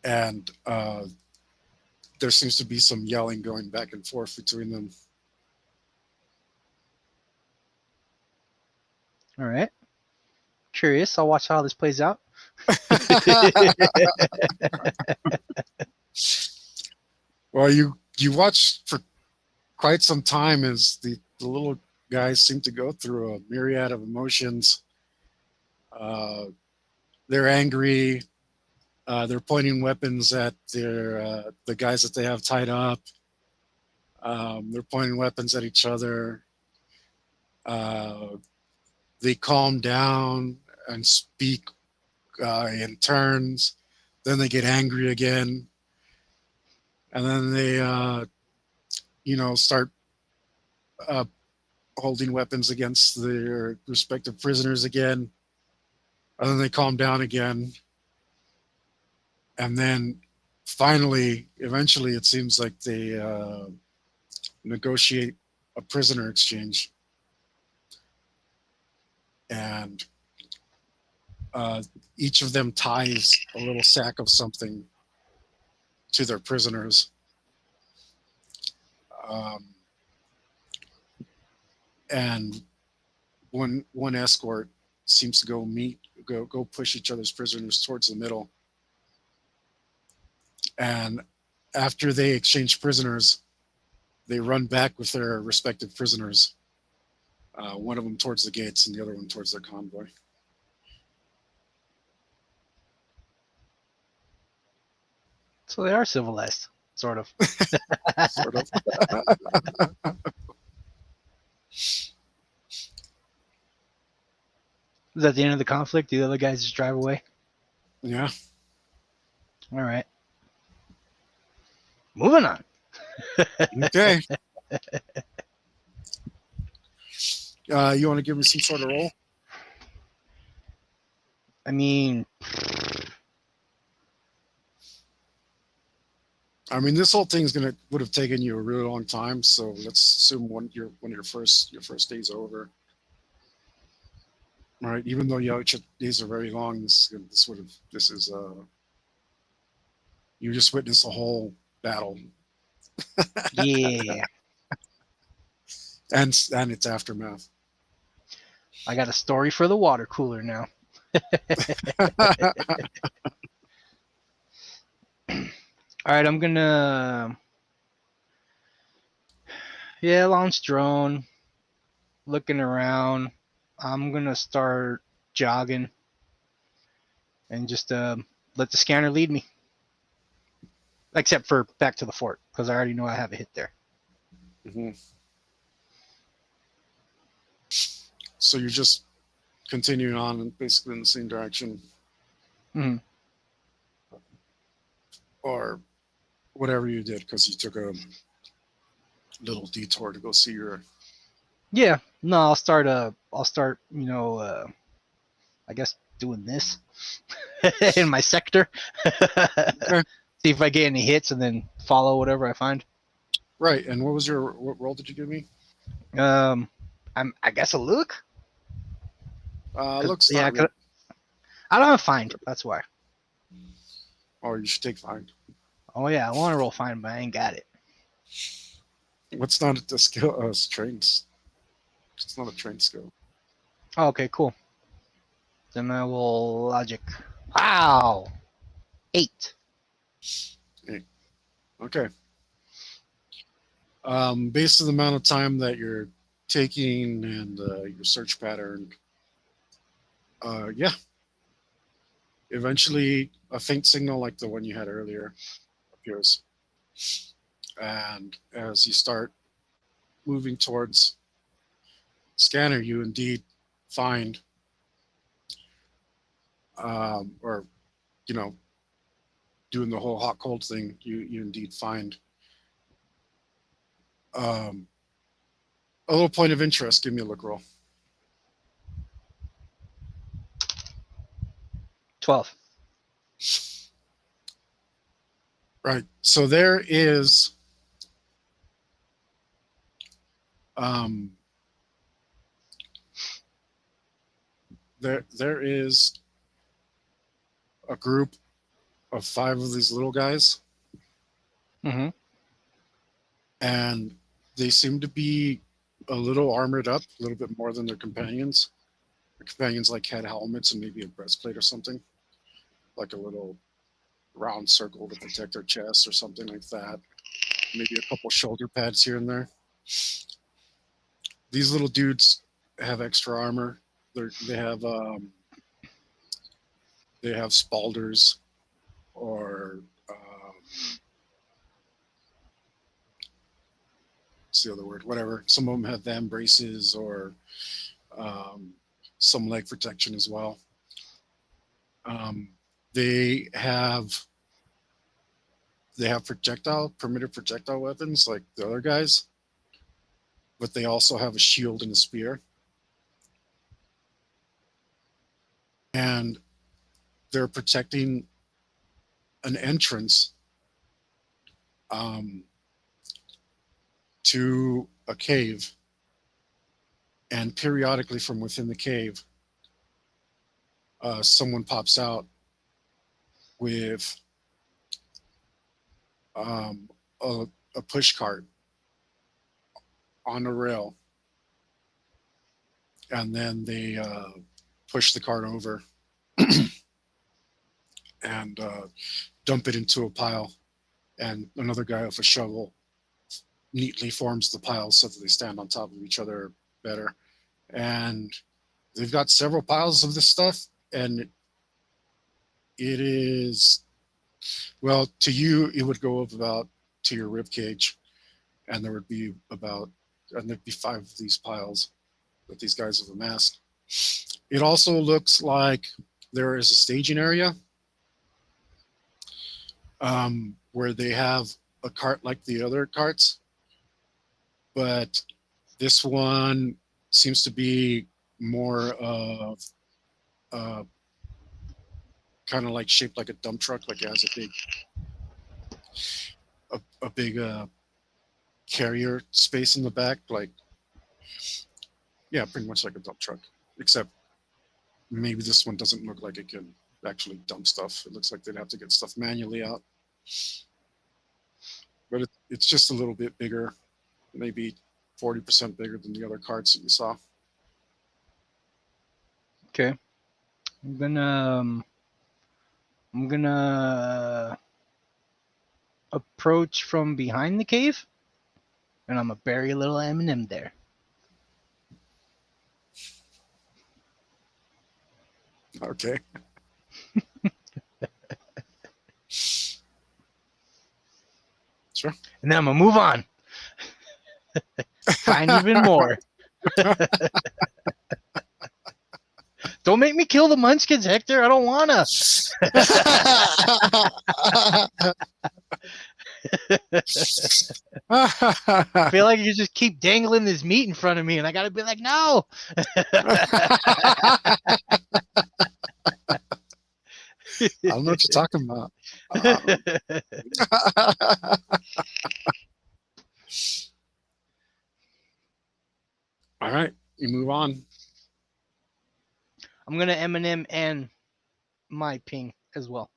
And there seems to be some yelling going back and forth between them. All right. Curious. I'll watch how this plays out. Well, you watch for quite some time as the little guys seem to go through a myriad of emotions. Uh, they're angry. They're pointing weapons at the guys that they have tied up. They're pointing weapons at each other. Uh, they calm down and speak in turns. Then they get angry again, and then they, start uh, holding weapons against their respective prisoners again. And then they calm down again, and then finally, eventually, it seems like they negotiate a prisoner exchange, and uh, each of them ties a little sack of something to their prisoners. Um, and one escort seems to go push each other's prisoners towards the middle. And after they exchange prisoners, they run back with their respective prisoners. One of them towards the gates and the other one towards their convoy. So they are civilized, sort of. Sort of. Is that the end of the conflict? Do the other guys just drive away? Yeah. All right. Moving on. Okay. You want to give me some sort of roll? I mean, This whole thing's would have taken you a really long time. So let's assume when your first day's over. All right. Even though your days are very long, you just witnessed the whole battle yeah. and its aftermath. I got a story for the water cooler now. All right, I'm gonna launch drone, looking around. I'm gonna start jogging and just let the scanner lead me. Except for back to the fort, because I already know I have a hit there. Mm-hmm. So you're just continuing on and basically in the same direction, Mm-hmm. or whatever you did, because you took a little detour to go see your. Yeah, no, I'll start. I guess doing this in my sector. Okay. See if I get any hits, and then follow whatever I find. Right. And what role did you give me? I guess a look. Looks Yeah, not really. I don't have find. That's why. Oh, you should take find. Oh yeah, I want to roll find, but I ain't got it. What's not a skill? Trains. It's not a trained skill. Oh, okay, cool. Then I will logic. Wow, 8. Okay. Based on the amount of time that you're taking and your search pattern, yeah. Eventually, a faint signal like the one you had earlier appears, and as you start moving towards scanner, you indeed find, or you know, doing the whole hot cold thing, you indeed find um, a little point of interest. Give me a look roll. 12. Right. So there is um, there is a group of 5 of these little guys, Mm-hmm. and they seem to be a little armored up, a little bit more than their companions. The companions like had helmets and maybe a breastplate or something, like a little round circle to protect their chest or something like that. Maybe a couple shoulder pads here and there. These little dudes have extra armor. They have They have spalders or what's the other word? Whatever. Some of them have van braces or um, some leg protection as well. Um, they have perimeter projectile weapons like the other guys, but they also have a shield and a spear. And they're protecting an entrance um, to a cave. And periodically from within the cave, someone pops out with um, a, a push cart on a rail, and then they push the cart over and dump it into a pile. And another guy with a shovel neatly forms the piles so that they stand on top of each other better. And they've got several piles of this stuff, and it is, well, to you it would go up about to your rib cage, and there'd be 5 of these piles that these guys have amassed. It also looks like there is a staging area where they have a cart like the other carts, but this one seems to be more of kind of like shaped like a dump truck, like it has a big carrier space in the back, like, yeah, pretty much like a dump truck, except maybe this one doesn't look like it can actually dump stuff. It looks like they'd have to get stuff manually out, but it's just a little bit bigger, maybe 40% bigger than the other carts that you saw. Okay. I'm gonna approach from behind the cave, and I'm gonna bury a little M&M there. Okay. Sure. And then I'm gonna move on. Find even more. Don't make me kill the munchkins, Hector. I don't wanna. I feel like you just keep dangling this meat in front of me, and I gotta be like, no. I don't know what you're talking about. All right, you move on. I'm gonna M&M and my ping as well.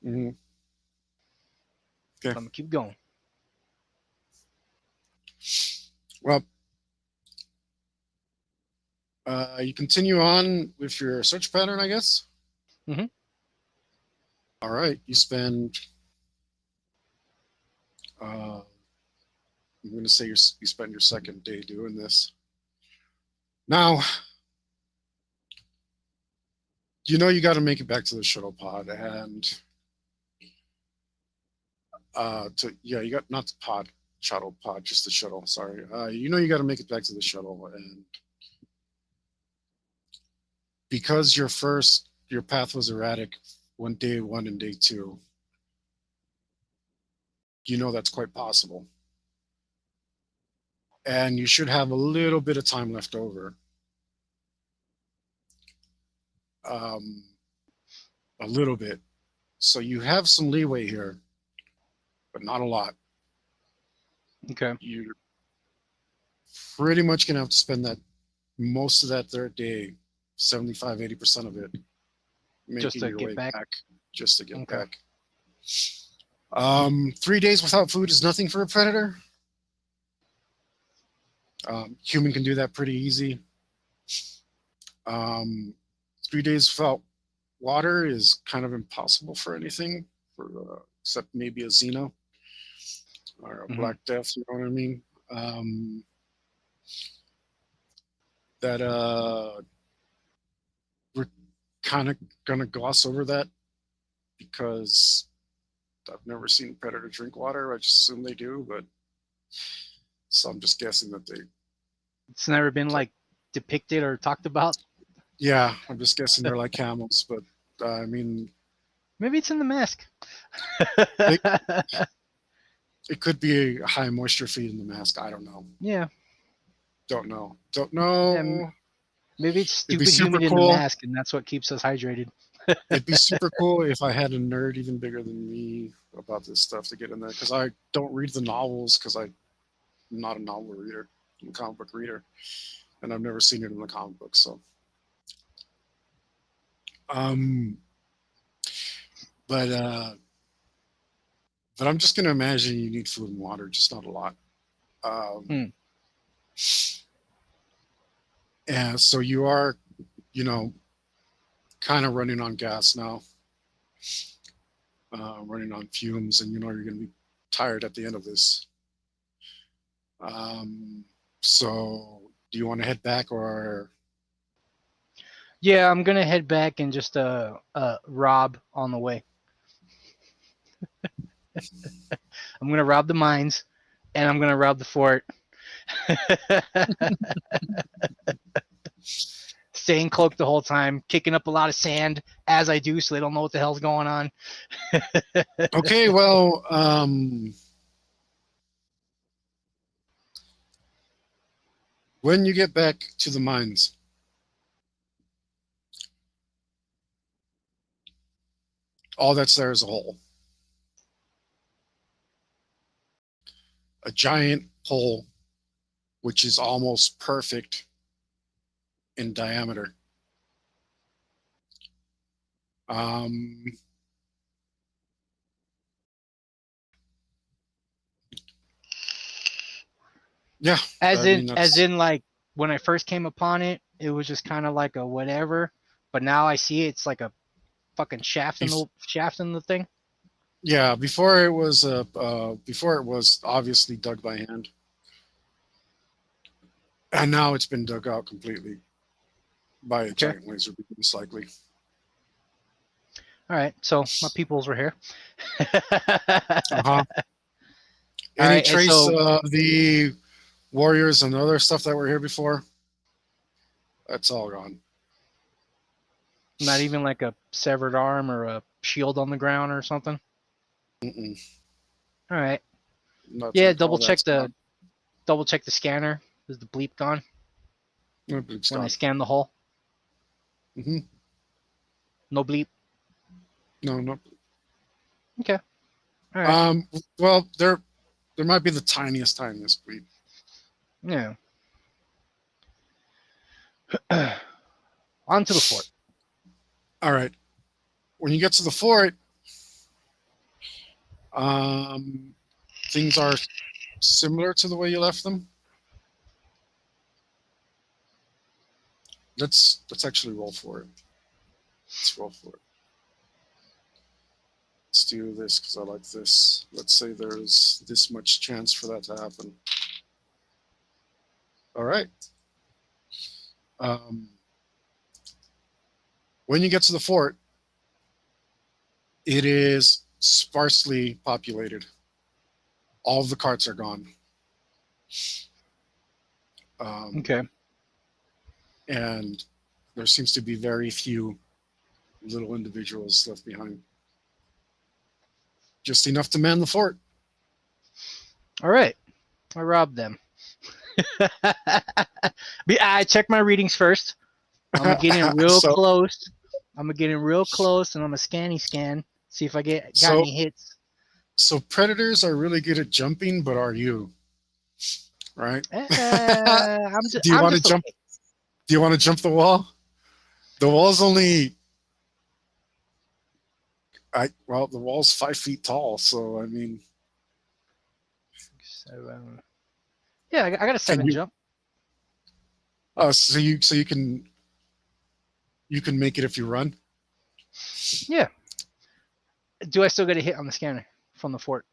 Mm-hmm. Okay. I'm gonna keep going. Well, you continue on with your search pattern, I guess. Mhm. All right, you spend. I'm going to say you spend your second day doing this. Now, you know you got to make it back to the shuttle pod, and you got not the pod, shuttle pod, just the shuttle. Sorry, you know you got to make it back to the shuttle, and because your path was erratic day 1 and day 2, you know that's quite possible, and you should have a little bit of time left over. Um, a little bit, so you have some leeway here, but not a lot. Okay. You're pretty much gonna have to spend that most of that third day, 75-80% of it, Just making to your get way back. back just to get Okay. back. 3 days without food is nothing for a predator. Human can do that pretty easy. 3 days without water is kind of impossible for anything, except maybe a Xeno or a Black Death. You know what I mean? That kind of gonna gloss over that because I've never seen a predator drink water. I just assume they do, but so I'm just guessing that they. It's never been like depicted or talked about. Yeah, I'm just guessing they're like camels, but I mean, Maybe it's in the mask. it, it could be a high moisture feed in the mask. I don't know. Yeah. Don't know. Don't Yeah. know. Maybe it's It'd be stupid super humid in the cool. mask, and that's what keeps us hydrated. It'd be super cool if I had a nerd even bigger than me about this stuff to get in there because I don't read the novels because I'm not a novel reader. I'm a comic book reader, and I've never seen it in the comic book. So, um, but but I'm just gonna imagine you need food and water, just not a lot. Hmm. And so you are, you know, kind of running on gas now, running on fumes, and you know you're gonna be tired at the end of this. Um, so do you want to head back or? Yeah, I'm gonna head back and just rob on the way. I'm gonna rob the mines, and I'm gonna rob the fort. Staying cloaked the whole time, kicking up a lot of sand as I do, so they don't know what the hell's going on. Okay, well, when you get back to the mines, all that's there is a hole, a giant hole, which is almost perfect in diameter. Um, yeah, As I mean as that's in, like when I first came upon it, it was just kind of like a whatever. But now I see it's like a fucking shaft in the thing. yeah. Before it was obviously dug by hand, and now it's been dug out completely by a Okay. giant laser beam, most likely. All right. So my peoples were here. Uh huh. All Any right. And trace so of the warriors and other stuff that were here before? That's all gone. not even like a severed arm or a shield on the ground or something. Mm-mm, All right. Yeah. nothing. All Double check that's the gone. scanner. Is the bleep gone It's when I gone. scan the hole? Hmm. No bleep. No, no. Okay. All right. Um, well, there might be the tiniest bleed. Yeah. On to the fort. All right. When you get to the fort, um, things are similar to the way you left them. Let's actually roll for it. Let's roll for it. Let's do this because I like this. Let's say there's this much chance for that to happen. All right. Um, when you get to the fort, it is sparsely populated. All of the carts are gone. Um, Okay. and there seems to be very few little individuals left behind. Just enough to man the fort. All right. I robbed them. I check my readings first. I'm gonna get in real so close. I'm gonna get in real close, and I'm gonna scan. See if I got so any hits. so predators are really good at jumping, but are you? Right? Do you I'm want to just jump? okay. Do you want to jump the wall? The wall's only the wall's 5 feet tall, so I mean, 7. Yeah, I got a can 7 you? jump. So you can make it if you run. Yeah. Do I still get a hit on the scanner from the fort?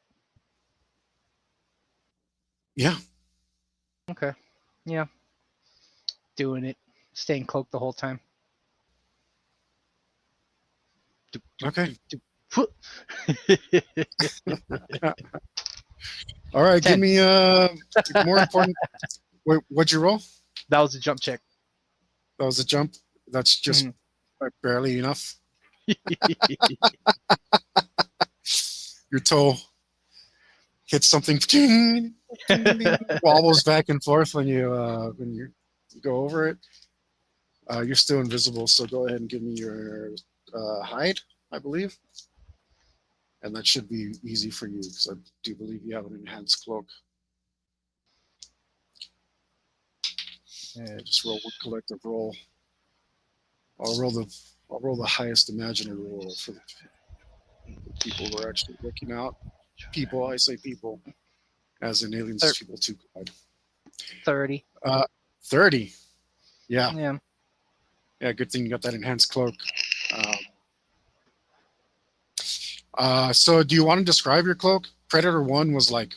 Yeah. Okay. Yeah. Doing it. Staying cloaked the whole time. Okay. Phew. All right. Give 10. me more important. Wait, what'd you roll? That was a jump check. That was a jump. That's just Mhm. barely enough. Your toe hits something, ding, ding, ding, wobbles back and forth when you go over it. You're still invisible, so go ahead and give me your hide, I believe, and that should be easy for you because I do believe you have an enhanced cloak. Just roll one collective roll. I'll roll the I'll roll the highest imaginary roll for the people who are actually looking out. People, I say people, as in aliens is people too. 30. 30. Yeah. Yeah. Yeah, good thing you got that enhanced cloak. So do you want to describe your cloak? Predator 1 was like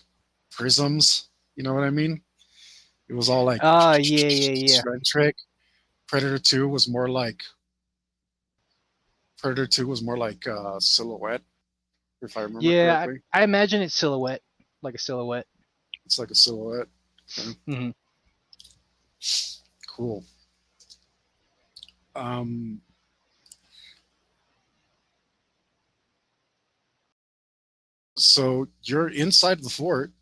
prisms, you know what I mean? It was all like Yeah. strength trick. Predator 2 was more like silhouette, if I remember Yeah, correctly. I imagine it's silhouette, like a silhouette. It's like a silhouette. Okay, Hmm. cool. Um, so you're inside the fort.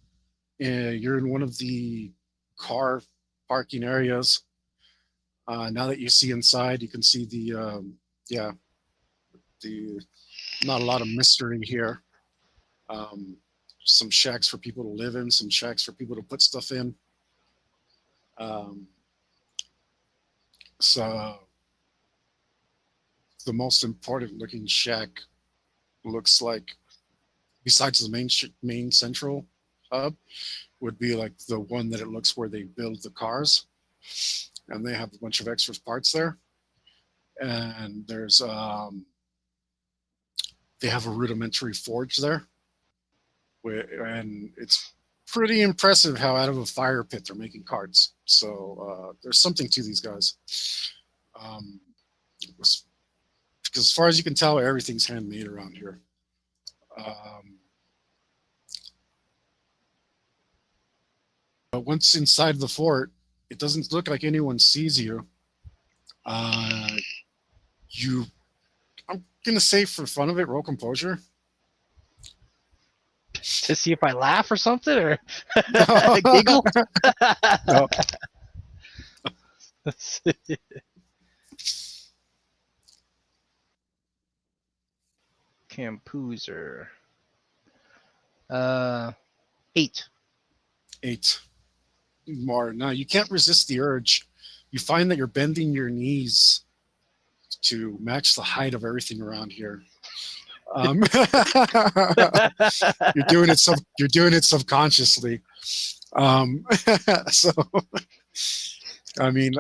You're in one of the car parking areas. Now that you see inside, you can see yeah, the not a lot of mystery here. Um, some shacks for people to live in, some shacks for people to put stuff in. Um, so the most important looking shack looks like, besides the main central hub, would be like the one that it looks where they build the cars, and they have a bunch of extra parts there. And they have a rudimentary forge there, and it's pretty impressive how out of a fire pit they're making cards. So there's something to these guys. Um, because as far as you can tell, everything's handmade around here. But once inside the fort, it doesn't look like anyone sees you. Uh, you, I'm gonna say for fun of it, roll composure. To see if I laugh or something or No, giggle. no. Campuser. 8. 8. More. No, you can't resist the urge. You find that you're bending your knees to match the height of everything around here. You're doing it subconsciously. So I mean,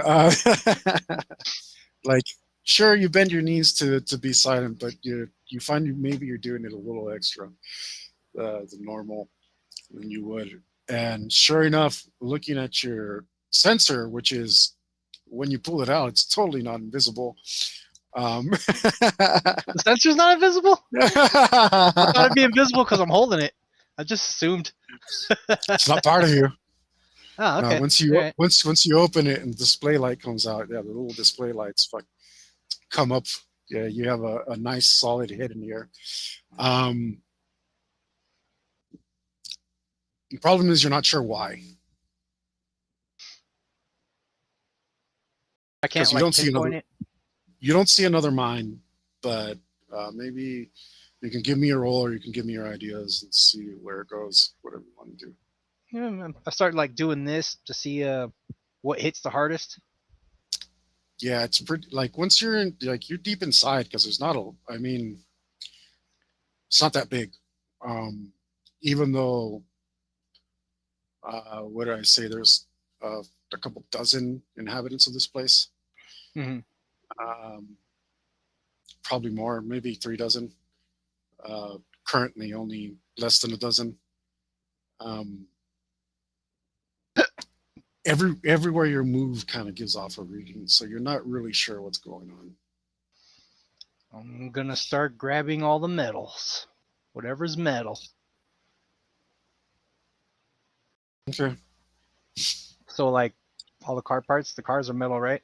like sure you bend your knees to be silent, but you find maybe you're doing it a little extra the normal than you would. And sure enough, looking at your sensor, which is when you pull it out, it's totally not invisible. The sensor's not invisible? I thought it'd be invisible because I'm holding it. I just assumed. It's not part of you. Oh, No, okay. once All you right. once you open it and the display light comes out, yeah, the little display lights come up. Yeah, you have a nice solid hit in here. Um, the problem is you're not sure why, I can't because like pinpoint it. you don't see another mine, but maybe you can give me a roll or you can give me your ideas and see where it goes, whatever you want to do. Yeah, I started like doing this to see what hits the hardest. Yeah, it's pretty like once you're in, like you're deep inside because there's not a, I mean, it's not that big. Um, Even though, what did I say? There's a couple dozen inhabitants of this place. Hmm. Um, Probably more, maybe 3 dozen. Currently, only less than a dozen. Um, everywhere you move kind of gives off a reading, so you're not really sure what's going on. I'm gonna start grabbing all the metals, whatever's metal. Okay. So like all the car parts, the cars are metal, right?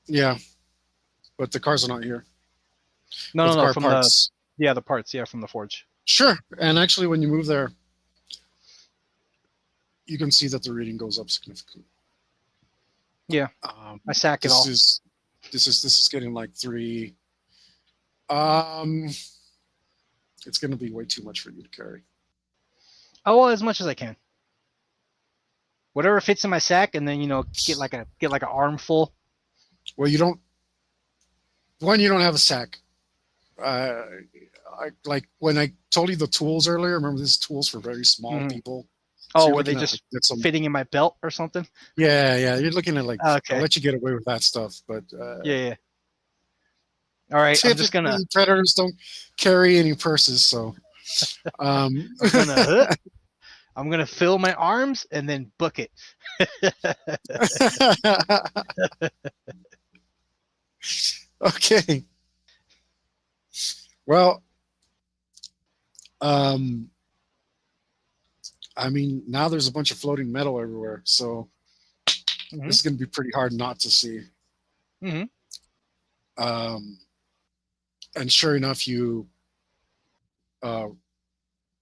Yeah, but the cars are not here. No, But no, the no. car From the parts, the parts, yeah, from the forge. sure. And actually, when you move there, you can see that the reading goes up significantly. Yeah, I sack it all. This is getting like 3. Um, it's going to be way too much for you to carry. Oh well, as much as I can. Whatever fits in my sack, and then get like an armful. Well, you don't. One, you don't have a sack. I like when I told you the tools earlier. Remember, these tools for very small people. So Oh, you're were they looking at just like, some. fitting in my belt or something? Yeah. You're looking at like. I'll Okay. let you get away with that stuff, but Yeah. All right. I'm just typically gonna. predators don't carry any purses. So, I'm gonna. I'm gonna fill my arms and then book it. okay. Well, um, I mean, now there's a bunch of floating metal everywhere, so this is going to be pretty hard not to see. Mm-hmm. Um, and sure enough, uh,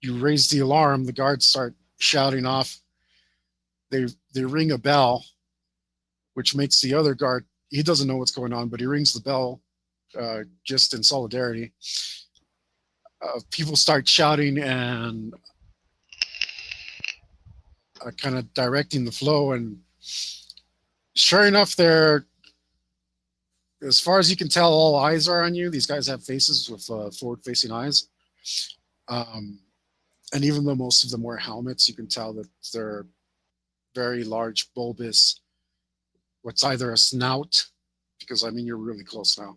you raise the alarm. The guards start shouting off. They ring a bell, which makes the other guard. He doesn't know what's going on, but he rings the bell just in solidarity. People start shouting and kind of directing the flow, and sure enough, they're as far as you can tell, all eyes are on you. These guys have faces with forward-facing eyes. And even though most of them wear helmets, you can tell that they're very large, bulbous. What's either a snout, because I mean you're really close now.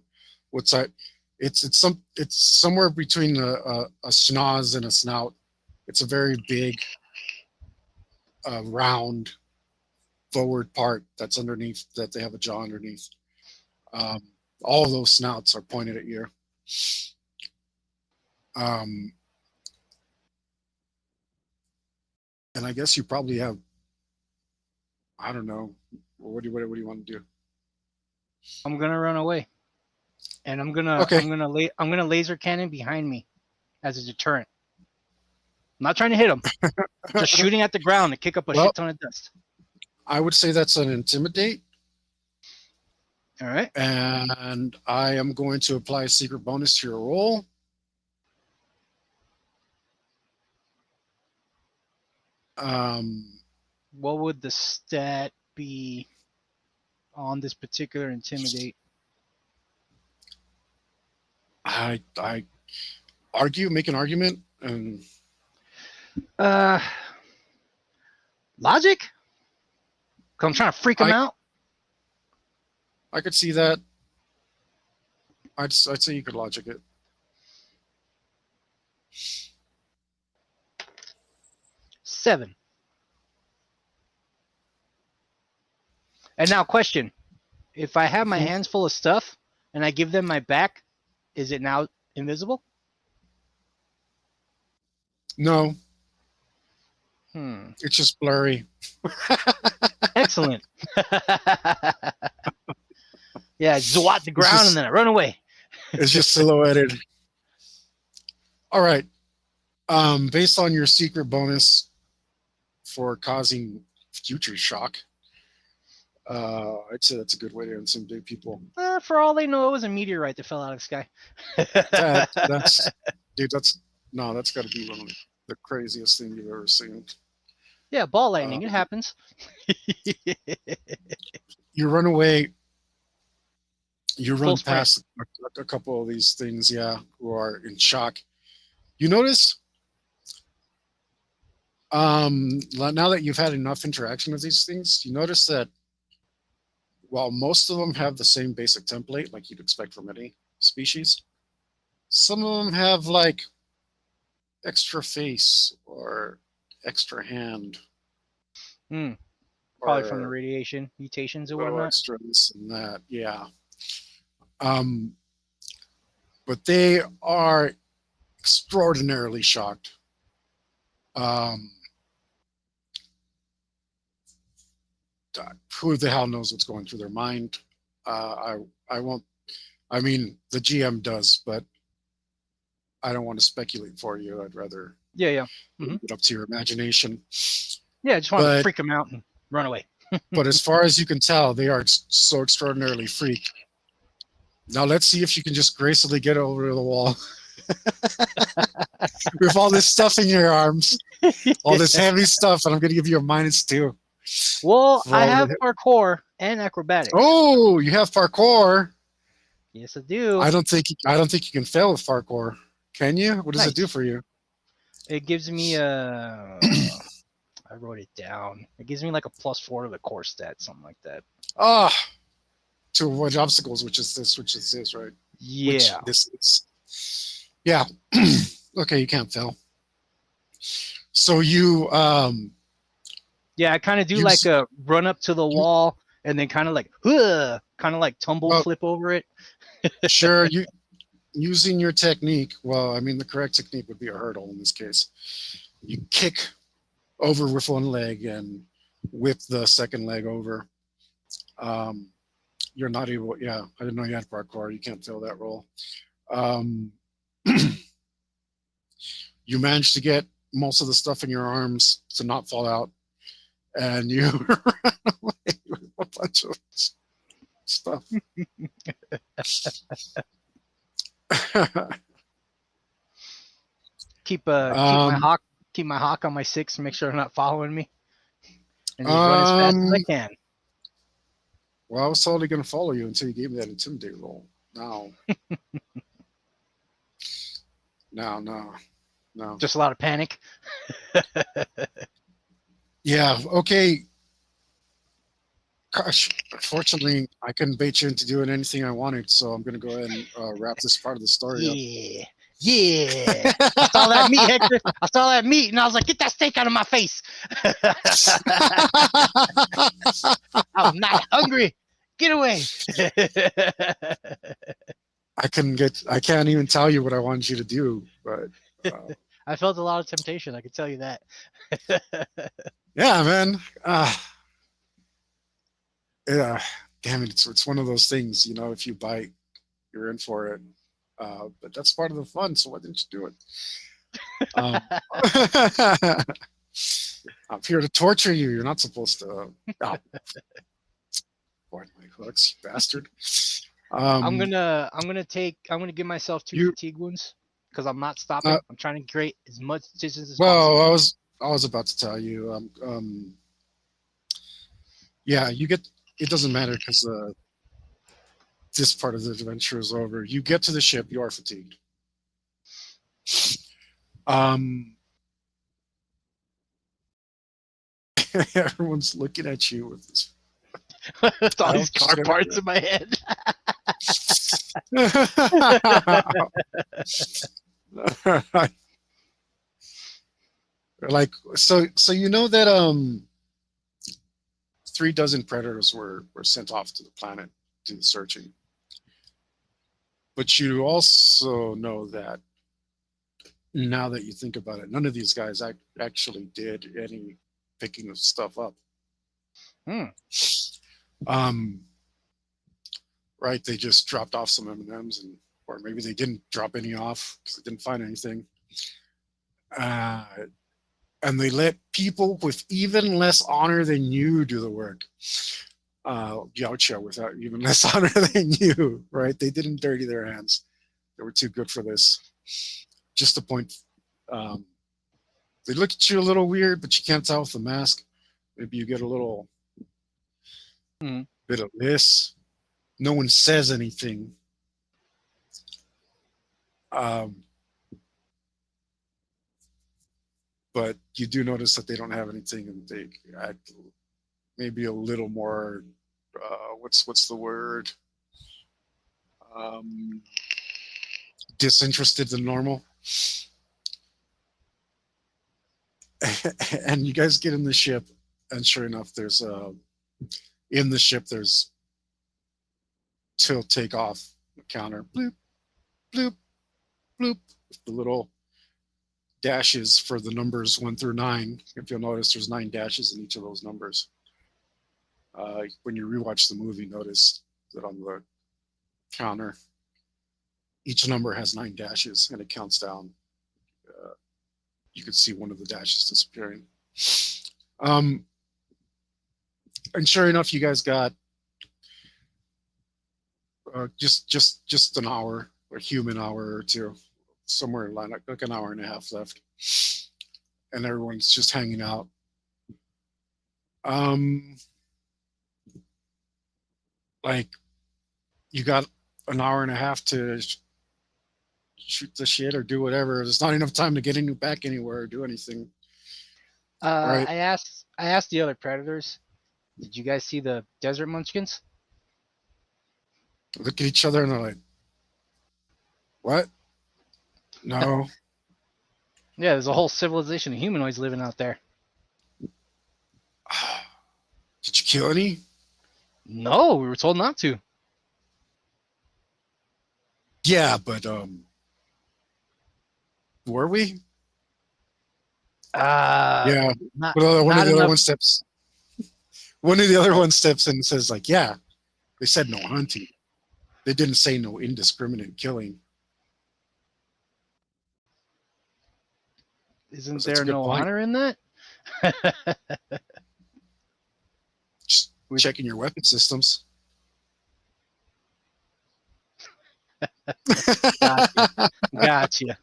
What's that? It's somewhere between a schnoz and a snout. It's a very big, round, forward part that's underneath that they have a jaw underneath. Um, all of those snouts are pointed at you. Um, and I guess you probably have, I don't know, what do you want to do? I'm gonna run away, and Okay. I'm gonna laser cannon behind me as a deterrent. I'm not trying to hit him. Just shooting at the ground to kick up a Well, shit ton of dust. I would say that's an intimidate. All right. And I am going to apply a secret bonus to your roll. What would the stat be on this particular intimidate? I make an argument, and Logic? Cause I'm trying to freak him out. I could see that. I'd say you could logic it. Seven. And now, question: if I have my hands full of stuff and I give them my back, is it now invisible? No, Hmm. it's just blurry. Excellent. Yeah, zwat the ground and then I run away. It's just silhouetted. All right. Based on your secret bonus for causing future shock, I'd say that's a good way to intimidate people. For all they know, it was a meteorite that fell out of the sky. That's got to be one of the craziest things you've ever seen. Yeah, ball lightning. It happens. You run away. You run past a couple of these things, who are in shock. You notice, now that you've had enough interaction with these things, you notice that while most of them have the same basic template, like you'd expect from any species, some of them have like extra face or extra hand. Probably from the radiation mutations or whatnot. Extra this and that, yeah. but they are extraordinarily shocked. Um, who the hell knows what's going through their mind? I won't. I mean, the GM does, but I don't want to speculate for you. I'd rather Yeah, yeah. leave it up to your imagination. Yeah, I just wanted to But freak them out and run away. but as far as you can tell, they are so extraordinarily freaked. Now let's see if you can just gracefully get over the wall with all this stuff in your arms, all this heavy stuff, and I'm going to give you a -2. Well, for I all have the- parkour and acrobatics. Oh, you have parkour. Yes, I do. I don't think you can fail with parkour. Can you? What does it do Nice. for you? It gives me a. I wrote it down. It gives me like a +4 to the core stat, something like that. Ah, to avoid obstacles, which is this, right? Yeah. Which this is. Yeah. Okay, you can't fail. So you Yeah, I kind of do You like s- a run up to the wall and then kind of like, kind of like tumble Well- flip over it. sure you using your technique. Well, I mean the correct technique would be a hurdle in this case. You kick over with one leg and whip the second leg over. You're not able. Yeah, I didn't know you had parkour. You can't fail that roll. Um, you managed to get most of the stuff in your arms to not fall out, and you run away with a bunch of stuff. Keep my hawk on my 6, make sure they're not following me, and just run as fast as I can. Well, I was totally going to follow you until you gave me that intimidate roll. No. No. Just a lot of panic. Yeah. Okay. Gosh, fortunately, I couldn't bait you into doing anything I wanted, so I'm going to go ahead and wrap this part of the story up. Yeah. I saw that meat, Hector. I saw that meat, and I was like, "Get that steak out of my face." I'm not hungry. Get away. I can't even tell you what I wanted you to do, but I felt a lot of temptation. I can tell you that. yeah, man. Yeah, damn it. It's one of those things, if you bite, you're in for it. But that's part of the fun, so why didn't you do it? I'm here to torture you. You're not supposed to. Oh. Pardon my hooks, you bastard. I'm gonna give myself 2 fatigue wounds because I'm not stopping. I'm trying to create as much distance as possible. Well, I was about to tell you. Yeah, you get. It doesn't matter because this part of the adventure is over. You get to the ship. You are fatigued. Everyone's looking at you with this. It's all these car parts in my head. Like so you know that 3 dozen predators were sent off to the planet to do the searching. But you also know that now that you think about it, none of these guys actually did any picking of stuff up. Right? They just dropped off some M&Ms, or maybe they didn't drop any off because they didn't find anything. And they let people with even less honor than you do the work. Yautja without even less honor than you, right? They didn't dirty their hands. They were too good for this. Just a point. They look at you a little weird, but you can't tell with the mask. Maybe you get a little bit of this. No one says anything. But you do notice that they don't have anything, and they act maybe a little more. What's the word? Disinterested than normal. And you guys get in the ship, and sure enough, there's in the ship there's till takeoff counter. Bloop. bloop, bloop. The little dashes for the numbers 1 through 9. If you'll notice, there's 9 dashes in each of those numbers. When you rewatch the movie, notice that on the counter, each number has 9 dashes and it counts down. You could see one of the dashes disappearing. And sure enough, you guys got just an hour, a human hour or two, somewhere like an hour and a half left, and everyone's just hanging out. Like you got an hour and a half to shoot the shit or do whatever. There's not enough time to get back anywhere or do anything. Right? I asked the other predators, did you guys see the desert munchkins? Look at each other and they're like, "What? No." Yeah, there's a whole civilization of humanoids living out there. Did you kill any? No, we were told not to. Yeah, but were we? Yeah. Not, One of the other enough. one steps. One of the other one steps in and says, like, yeah, they said no hunting. They didn't say no indiscriminate killing. Isn't That's a there good no point. honor in that? Just checking your weapon systems. Gotcha.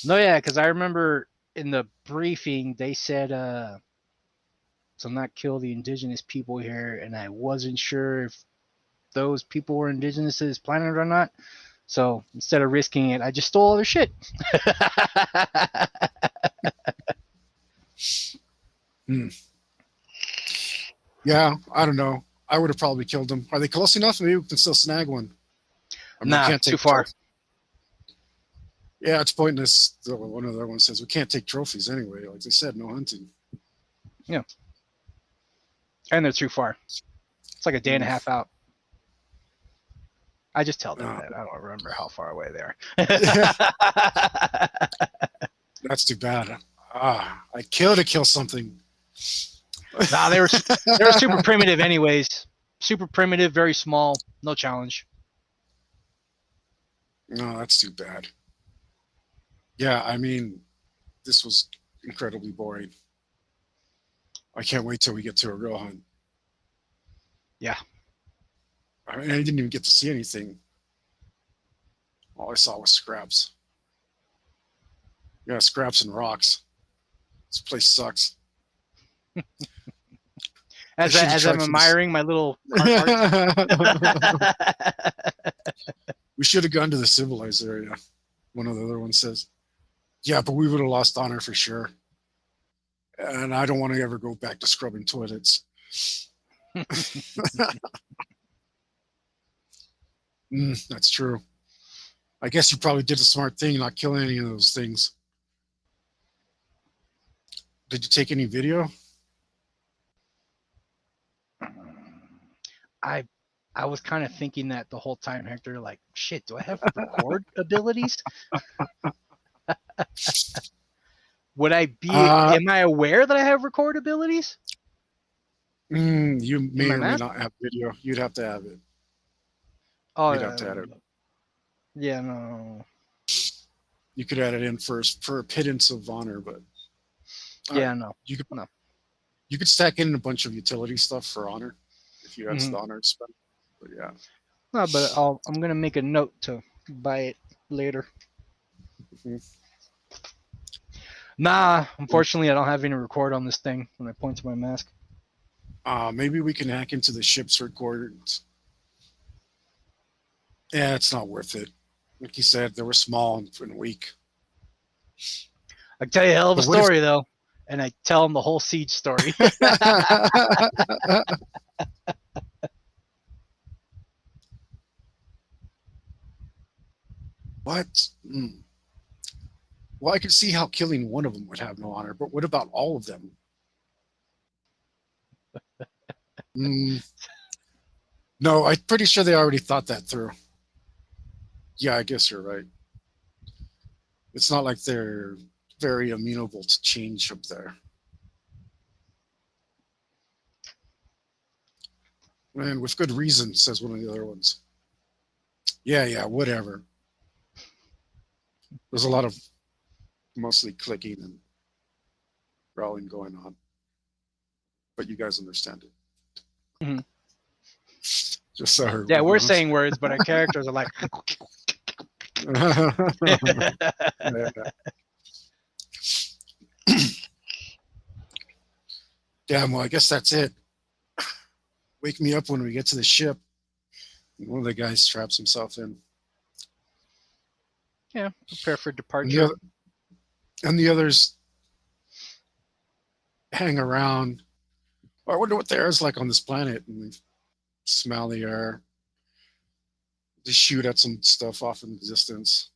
No, yeah, because I remember in the briefing they said to not kill the indigenous people here, and I wasn't sure if those people were indigenous to this planet or not. So instead of risking it, I just stole all their shit. Yeah, I don't know. I would have probably killed them. Are they close enough? Maybe we can still snag one. I mean, Nah, can't too far. Yeah, it's pointless. One of the other ones says we can't take trophies anyway. Like they said, no hunting. Yeah. And they're too far. It's like a day and a half out. I just tell them that. I don't remember how far away they are. That's too bad. I kill to kill something. Nah, they were super primitive anyways. Super primitive, very small, no challenge. No, that's too bad. Yeah, I mean, this was incredibly boring. I can't wait till we get to a real hunt. Yeah. I mean, I didn't even get to see anything. All I saw was scraps. Yeah, scraps and rocks. This place sucks. As I'm admiring my little We should have gone to the civilized area. One of the other ones says, yeah, but we would have lost honor for sure. And I don't want to ever go back to scrubbing toilets. That's true. I guess you probably did a smart thing, not killing any of those things. Did you take any video? I was kind of thinking that the whole time, Hector. Like, shit, do I have record abilities? Would I be? Am I aware that I have record abilities? You may or may not have video. You'd have to have it. Oh, you'd have to add it. Yeah, no. You could add it in first for a pittance of honor, but no. You could You could stack in a bunch of utility stuff for honor if you had the honor to spend. But yeah. No, but I'm gonna make a note to buy it later. Nah, unfortunately, I don't have any record on this thing when I point to my mask. Maybe we can hack into the ship's recordings. Yeah, it's not worth it. Like you said, they were small and weak. I tell you a hell of a story, though. And I tell them the whole siege story. What? Well, I could see how killing one of them would have no honor, but what about all of them? No, I'm pretty sure they already thought that through. Yeah, I guess you're right. It's not like they're very amenable to change up there. And with good reason, says one of the other ones. Yeah, yeah, whatever. There's a lot of mostly clicking and growling going on, but you guys understand it. Mhm. Just so Yeah, everybody we're knows. saying words, but our characters are like. Yeah. Damn, well, I guess that's it. Wake me up when we get to the ship. And one of the guys straps himself in. Yeah, prepare for And departure. the others hang around. I wonder what the air is like on this planet. And we smell the air. Just shoot at some stuff off in the distance.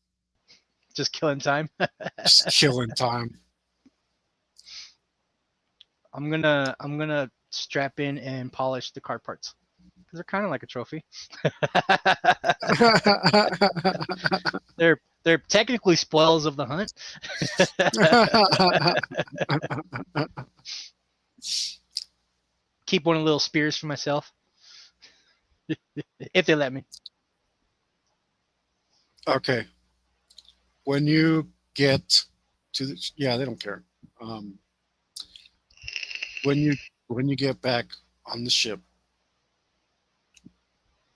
Just killing time. Just killing time. I'm gonna strap in and polish the car parts because they're kind of like a trophy. they're technically spoils of the hunt. Keep one of the little spears for myself, if they let me. Okay. When you get to the, yeah, they don't care. Um, when you when you get back on the ship,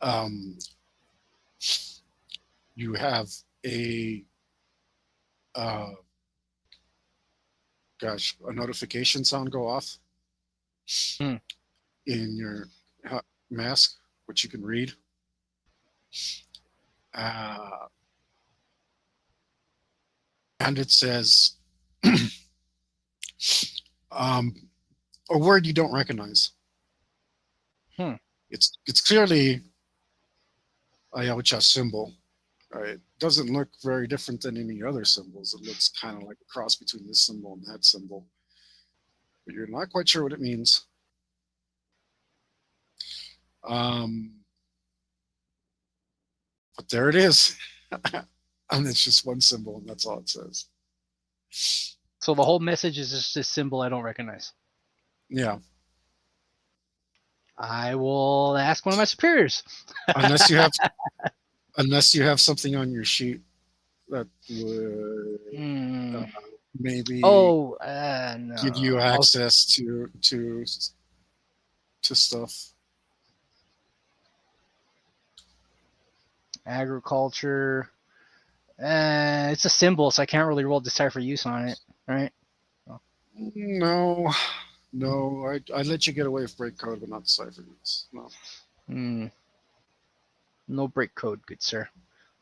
um, you have a uh, a notification sound go off Hmm. in your mask, which you can read. Uh, and it says um, a word you don't recognize. Hmm. It's clearly a Yautja symbol. It doesn't look very different than any other symbols. It looks kind of like a cross between this symbol and that symbol, but you're not quite sure what it means. Um, but there it is. And it's just one symbol, and that's all it says. So the whole message is just this symbol I don't recognize. Yeah. I will ask one of my superiors. Unless you have something on your sheet that would Hmm. maybe Oh, give you no. access to stuff. Agriculture. It's a symbol, so I can't really roll decipher use on it, right? No, no, I let you get away with break code, but not cipher use. No. Hmm. No break code, good sir.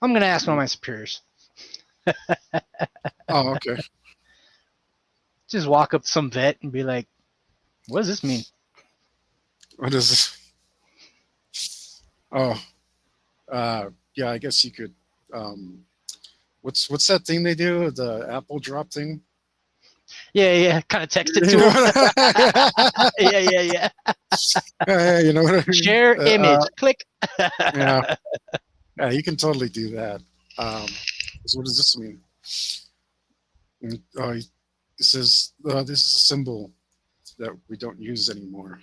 I'm gonna ask one of my superiors. Oh, okay. Just walk up to some vet and be like, "What does this mean?" What is this? Oh, yeah. I guess you could. What's that thing they do? The Apple Drop thing. Yeah. Kind of text it You to know him. what I- Yeah. You know what I mean? Share image. Click. Yeah, yeah. You can totally do that. So what does this mean? It says this is a symbol that we don't use anymore.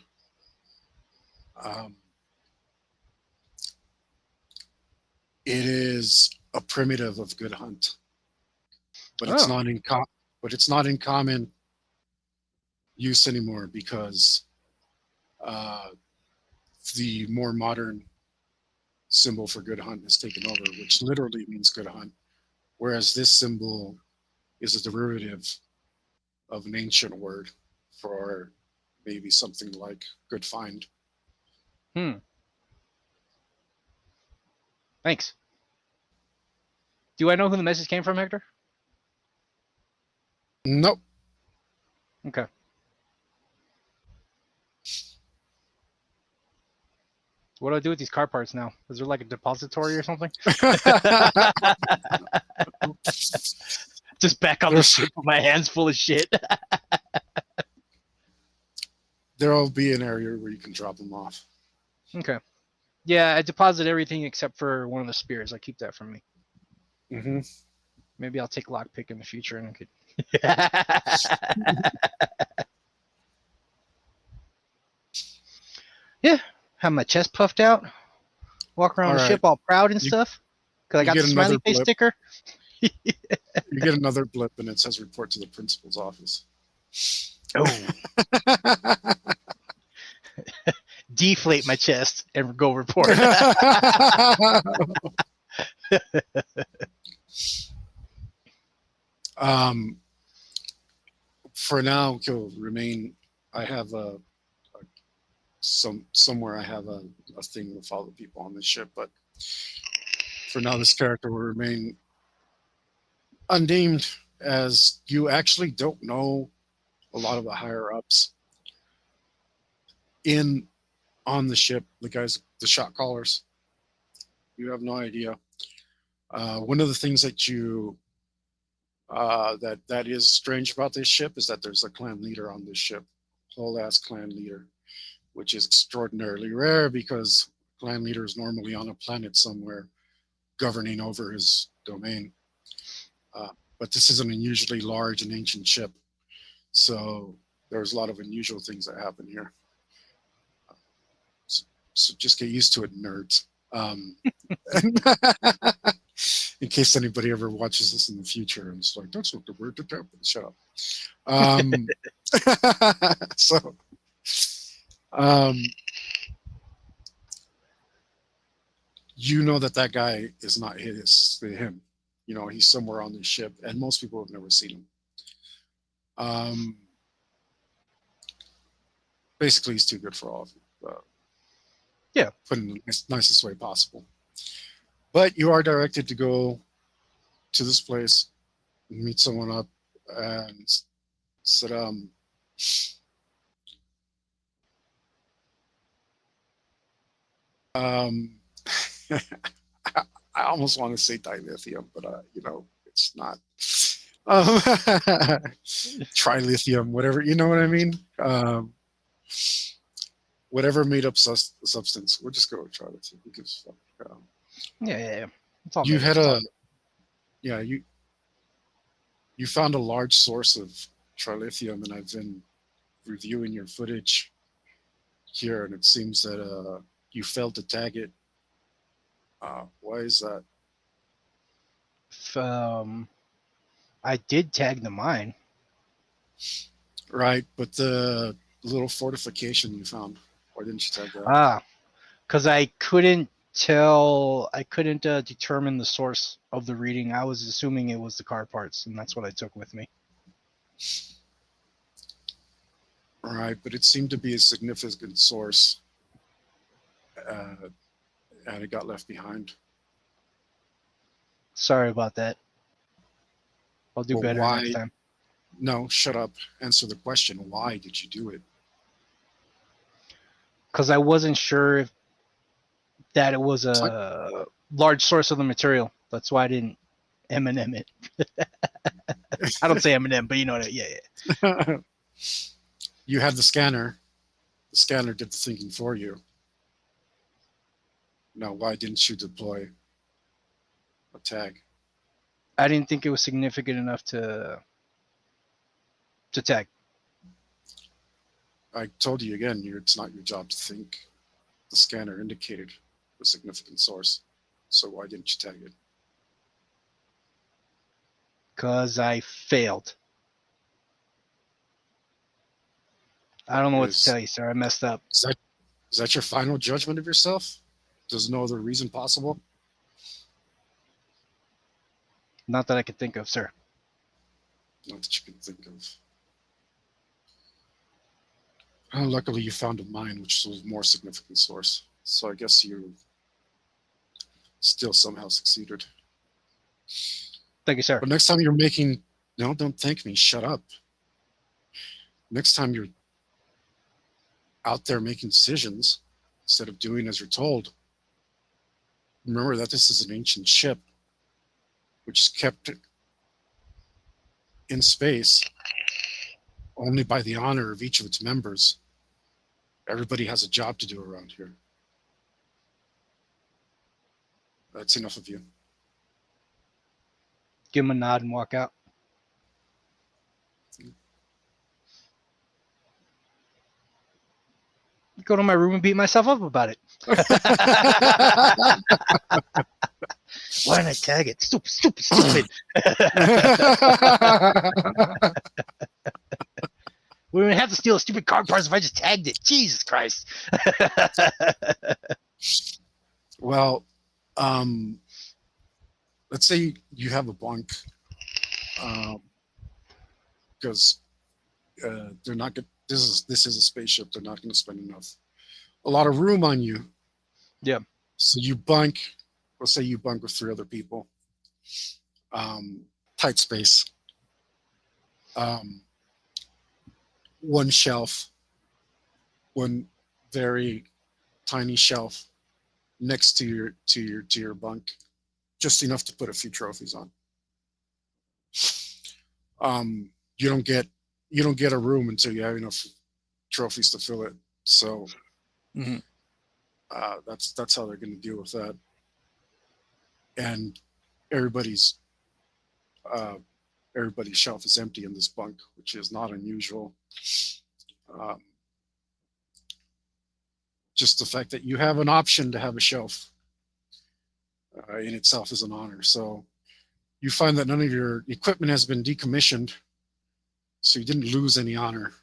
Um, it is a primitive of good hunt, but Oh. but it's not in common use anymore because uh, the more modern symbol for good hunt has taken over, which literally means good hunt, whereas this symbol is a derivative of an ancient word for maybe something like good find. Thanks. Do I know who the message came from, Hector? Nope. Okay. What do I do with these car parts now? Is there like a depository or something? Just back on the ship with my hands full of shit. There'll be an area where you can drop them off. Okay. Yeah, I deposit everything except for one of the spears. I keep that from me. Hmm. Maybe I'll take lockpick in the future and could. Yeah, have my chest puffed out, walk around All the right. ship all proud and You, stuff. Cause I you got get the smiley another face blip. sticker. You get another blip, and it says report to the principal's office. Oh, deflate my chest and go report. um, for now, he'll remain. I have somewhere I have a thing to follow people on this ship, but for now, this character will remain unnamed, as you actually don't know a lot of the higher ups in on the ship. The guys, the shot callers, you have no idea. One of the things that that is strange about this ship is that there's a clan leader on this ship, whole ass clan leader, which is extraordinarily rare because clan leader is normally on a planet somewhere governing over his domain. Uh, but this is an unusually large and ancient ship, so there's a lot of unusual things that happen here. So just get used to it, nerds. In case anybody ever watches this in the future and it's like, that's not the word to tap. Shut up. Um, so, um, you know that guy is not him. You know, he's somewhere on this ship, and most people have never seen him. Um, basically, he's too good for all of you. Yeah. Put in the nicest way possible. But you are directed to go to this place, meet someone up, and said, um, I almost want to say dilithium, but you know, it's not. Um, trilithium, whatever, you know what I mean? Whatever made up substance. We'll just go with trilithium. Who gives a fuck? Yeah. It's all You made up. had a, yeah, you found a large source of trilithium, and I've been reviewing your footage here, and it seems that you failed to tag it. Why is that? I did tag the mine. Right, but the little fortification you found, why didn't you tag that? Because I couldn't tell, I couldn't determine the source of the reading. I was assuming it was the car parts, and that's what I took with me. Right, but it seemed to be a significant source, and it got left behind. Sorry about that. I'll do Well, better next why? time. No, shut up. Answer the question. Why did you do it? Because I wasn't sure if that it was It's like, a large source of the material. That's why I didn't M&M it. I don't say M&M, but you know what? Yeah. you had the scanner. The scanner did the thinking for you. Now, why didn't you deploy a tag? I didn't think it was significant enough to tag. I told you again, it's not your job to think. The scanner indicated a significant source. So why didn't you tag it? Because I failed. I don't know what to Is, tell you, sir. I messed up. is that your final judgment of yourself? There's no other reason possible? Not that I could think of, sir. Not that you can think of. Luckily, you found a mine, which was a more significant source. So I guess you still somehow succeeded. Thank you, sir. But next time you're making, no, don't thank me. Shut up. Next time you're out there making decisions instead of doing as you're told, remember that this is an ancient ship which is kept in space only by the honor of each of its members. Everybody has a job to do around here. That's enough of you. give him a nod and walk out. Go to my room and beat myself up about it. Why didn't I tag it? Stupid. We wouldn't have to steal a stupid card parts if I just tagged it. Jesus Christ. Well, let's say you have a bunk, because they're not good. This is a spaceship. They're not going to spend a lot of room on you. Yeah. So you bunk. Let's say you bunk with 3 other people. Tight space. One shelf. One very tiny shelf next to your bunk, just enough to put a few trophies on. You don't get a room until you have enough trophies to fill it. So that's how they're going to deal with that. And everybody's shelf is empty in this bunk, which is not unusual. Just the fact that you have an option to have a shelf in itself is an honor. So you find that none of your equipment has been decommissioned, so you didn't lose any honor.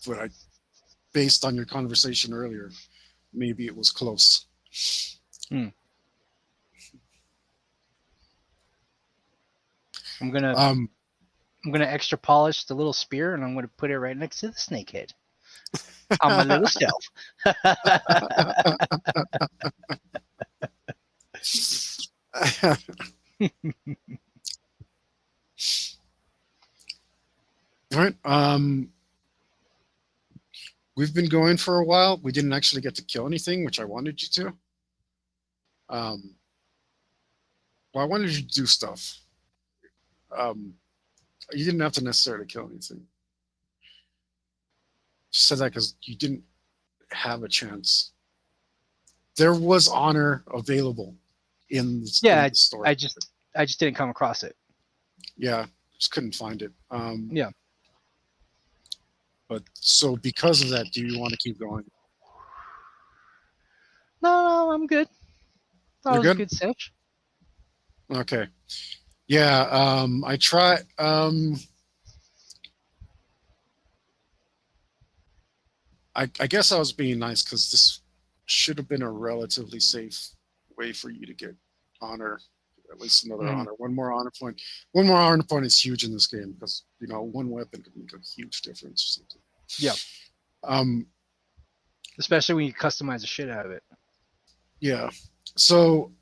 But based on your conversation earlier, maybe it was close. I'm gonna extra polish the little spear, and I'm gonna put it right next to the snake head on my little shelf. All right. We've been going for a while. We didn't actually get to kill anything, which I wanted you to. Well, I wanted you to do stuff. You didn't have to necessarily kill anything. Just said that because you didn't have a chance. There was honor available in the story. I just didn't come across it. Yeah, just couldn't find it. Yeah. But so because of that, do you want to keep going? No, I'm good. That You're was a good? good search. Okay. Yeah, I try. I guess I was being nice because this should have been a relatively safe way for you to get honor, at least another honor. One more honor point. One more honor point is huge in this game because one weapon could make a huge difference or something. Yeah. Especially when you customize the shit out of it. Yeah. So,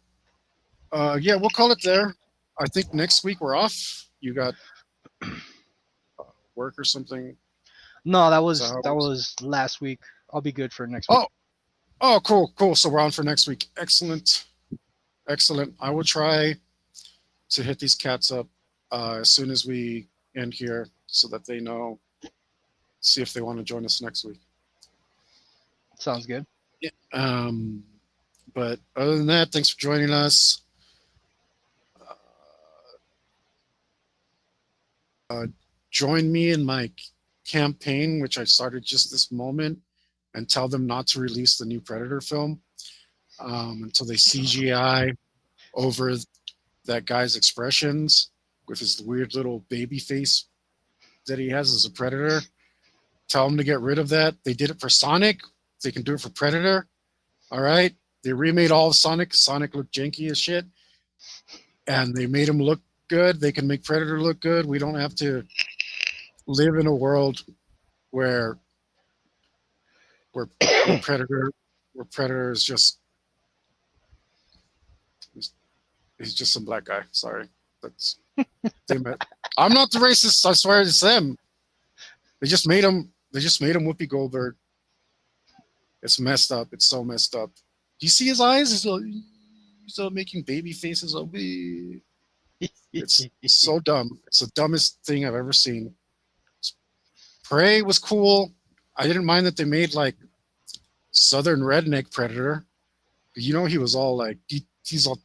yeah, we'll call it there. I think next week we're off. You got work or something? No, that was last week. I'll be good for next week. Oh, cool. So we're on for next week. Excellent. I will try to hit these cats up as soon as we end here so that they know. See if they want to join us next week. Sounds good. Yeah. But other than that, thanks for joining us. Join me in my campaign, which I started just this moment, and tell them not to release the new Predator film until they CGI over that guy's expressions with his weird little baby face that he has as a Predator. Tell them to get rid of that. They did it for Sonic. They can do it for Predator. All right. They remade all of Sonic. Sonic looked janky as shit. And they made him look good. They can make Predator look good. We don't have to live in a world where Predator is just he's just some black guy. Sorry. That's damn it. I'm not the racist. I swear it's them. They just made him Whoopi Goldberg. It's messed up. It's so messed up. Do you see his eyes? He's still making baby faces. It's so dumb. It's the dumbest thing I've ever seen. Prey was cool. I didn't mind that they made like Southern redneck Predator. You know, he was all like, he's all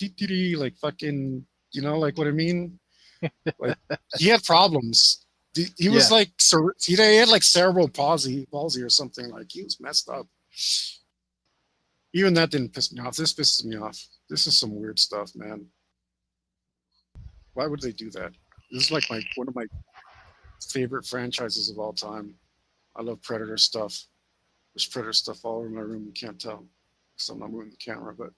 like fucking, you know, like what I mean? Like he had problems. He was Yeah. like, he had like cerebral palsy or something. Like he was messed up. Even that didn't piss me off. This pisses me off. This is some weird stuff, man. Why would they do that? This is like one of my favorite franchises of all time. I love Predator stuff. There's Predator stuff all over my room. You can't tell because I'm not moving the camera, but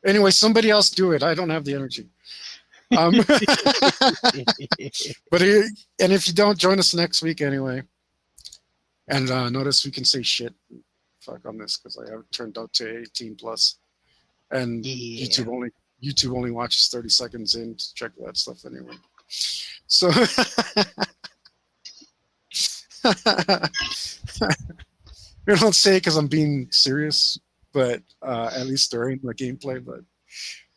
anyway, somebody else do it. I don't have the energy. Um, but and if you don't, join us next week anyway. And notice we can say shit, fuck on this because I have it turned out to 18 plus, and Yeah. YouTube only watches 30 seconds in to check that stuff anyway. So I don't say it because I'm being serious, but at least during the gameplay. But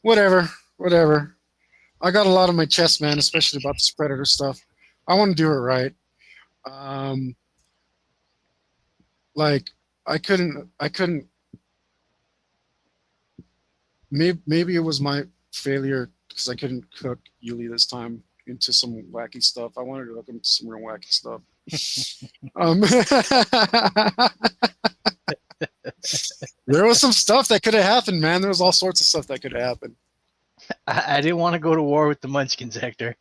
whatever. I got a lot on my chest, man, especially about this Predator stuff. I want to do it right. Like I couldn't. Maybe it was my failure because I couldn't cook Yuli this time into some wacky stuff. I wanted to hook him to some real wacky stuff. There was some stuff that could have happened, man. There was all sorts of stuff that could have happened. I didn't want to go to war with the Munchkins, Hector.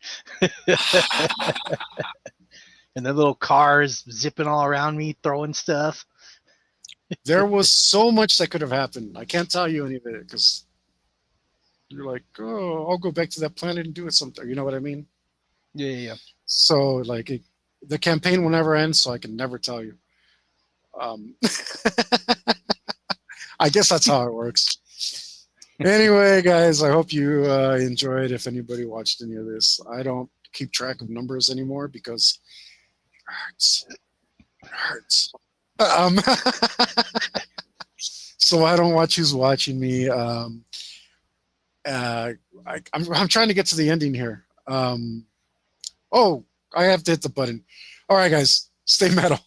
And the little cars zipping all around me, throwing stuff. There was so much that could have happened. I can't tell you any of it because you're like, oh, I'll go back to that planet and do it sometime. You know what I mean? Yeah. So like the campaign will never end, so I can never tell you. I guess that's how it works. Anyway, guys, I hope you enjoyed. If anybody watched any of this, I don't keep track of numbers anymore because it hurts. It hurts. So I don't watch who's watching me. I'm trying to get to the ending here. Oh, I have to hit the button. All right, guys, stay metal.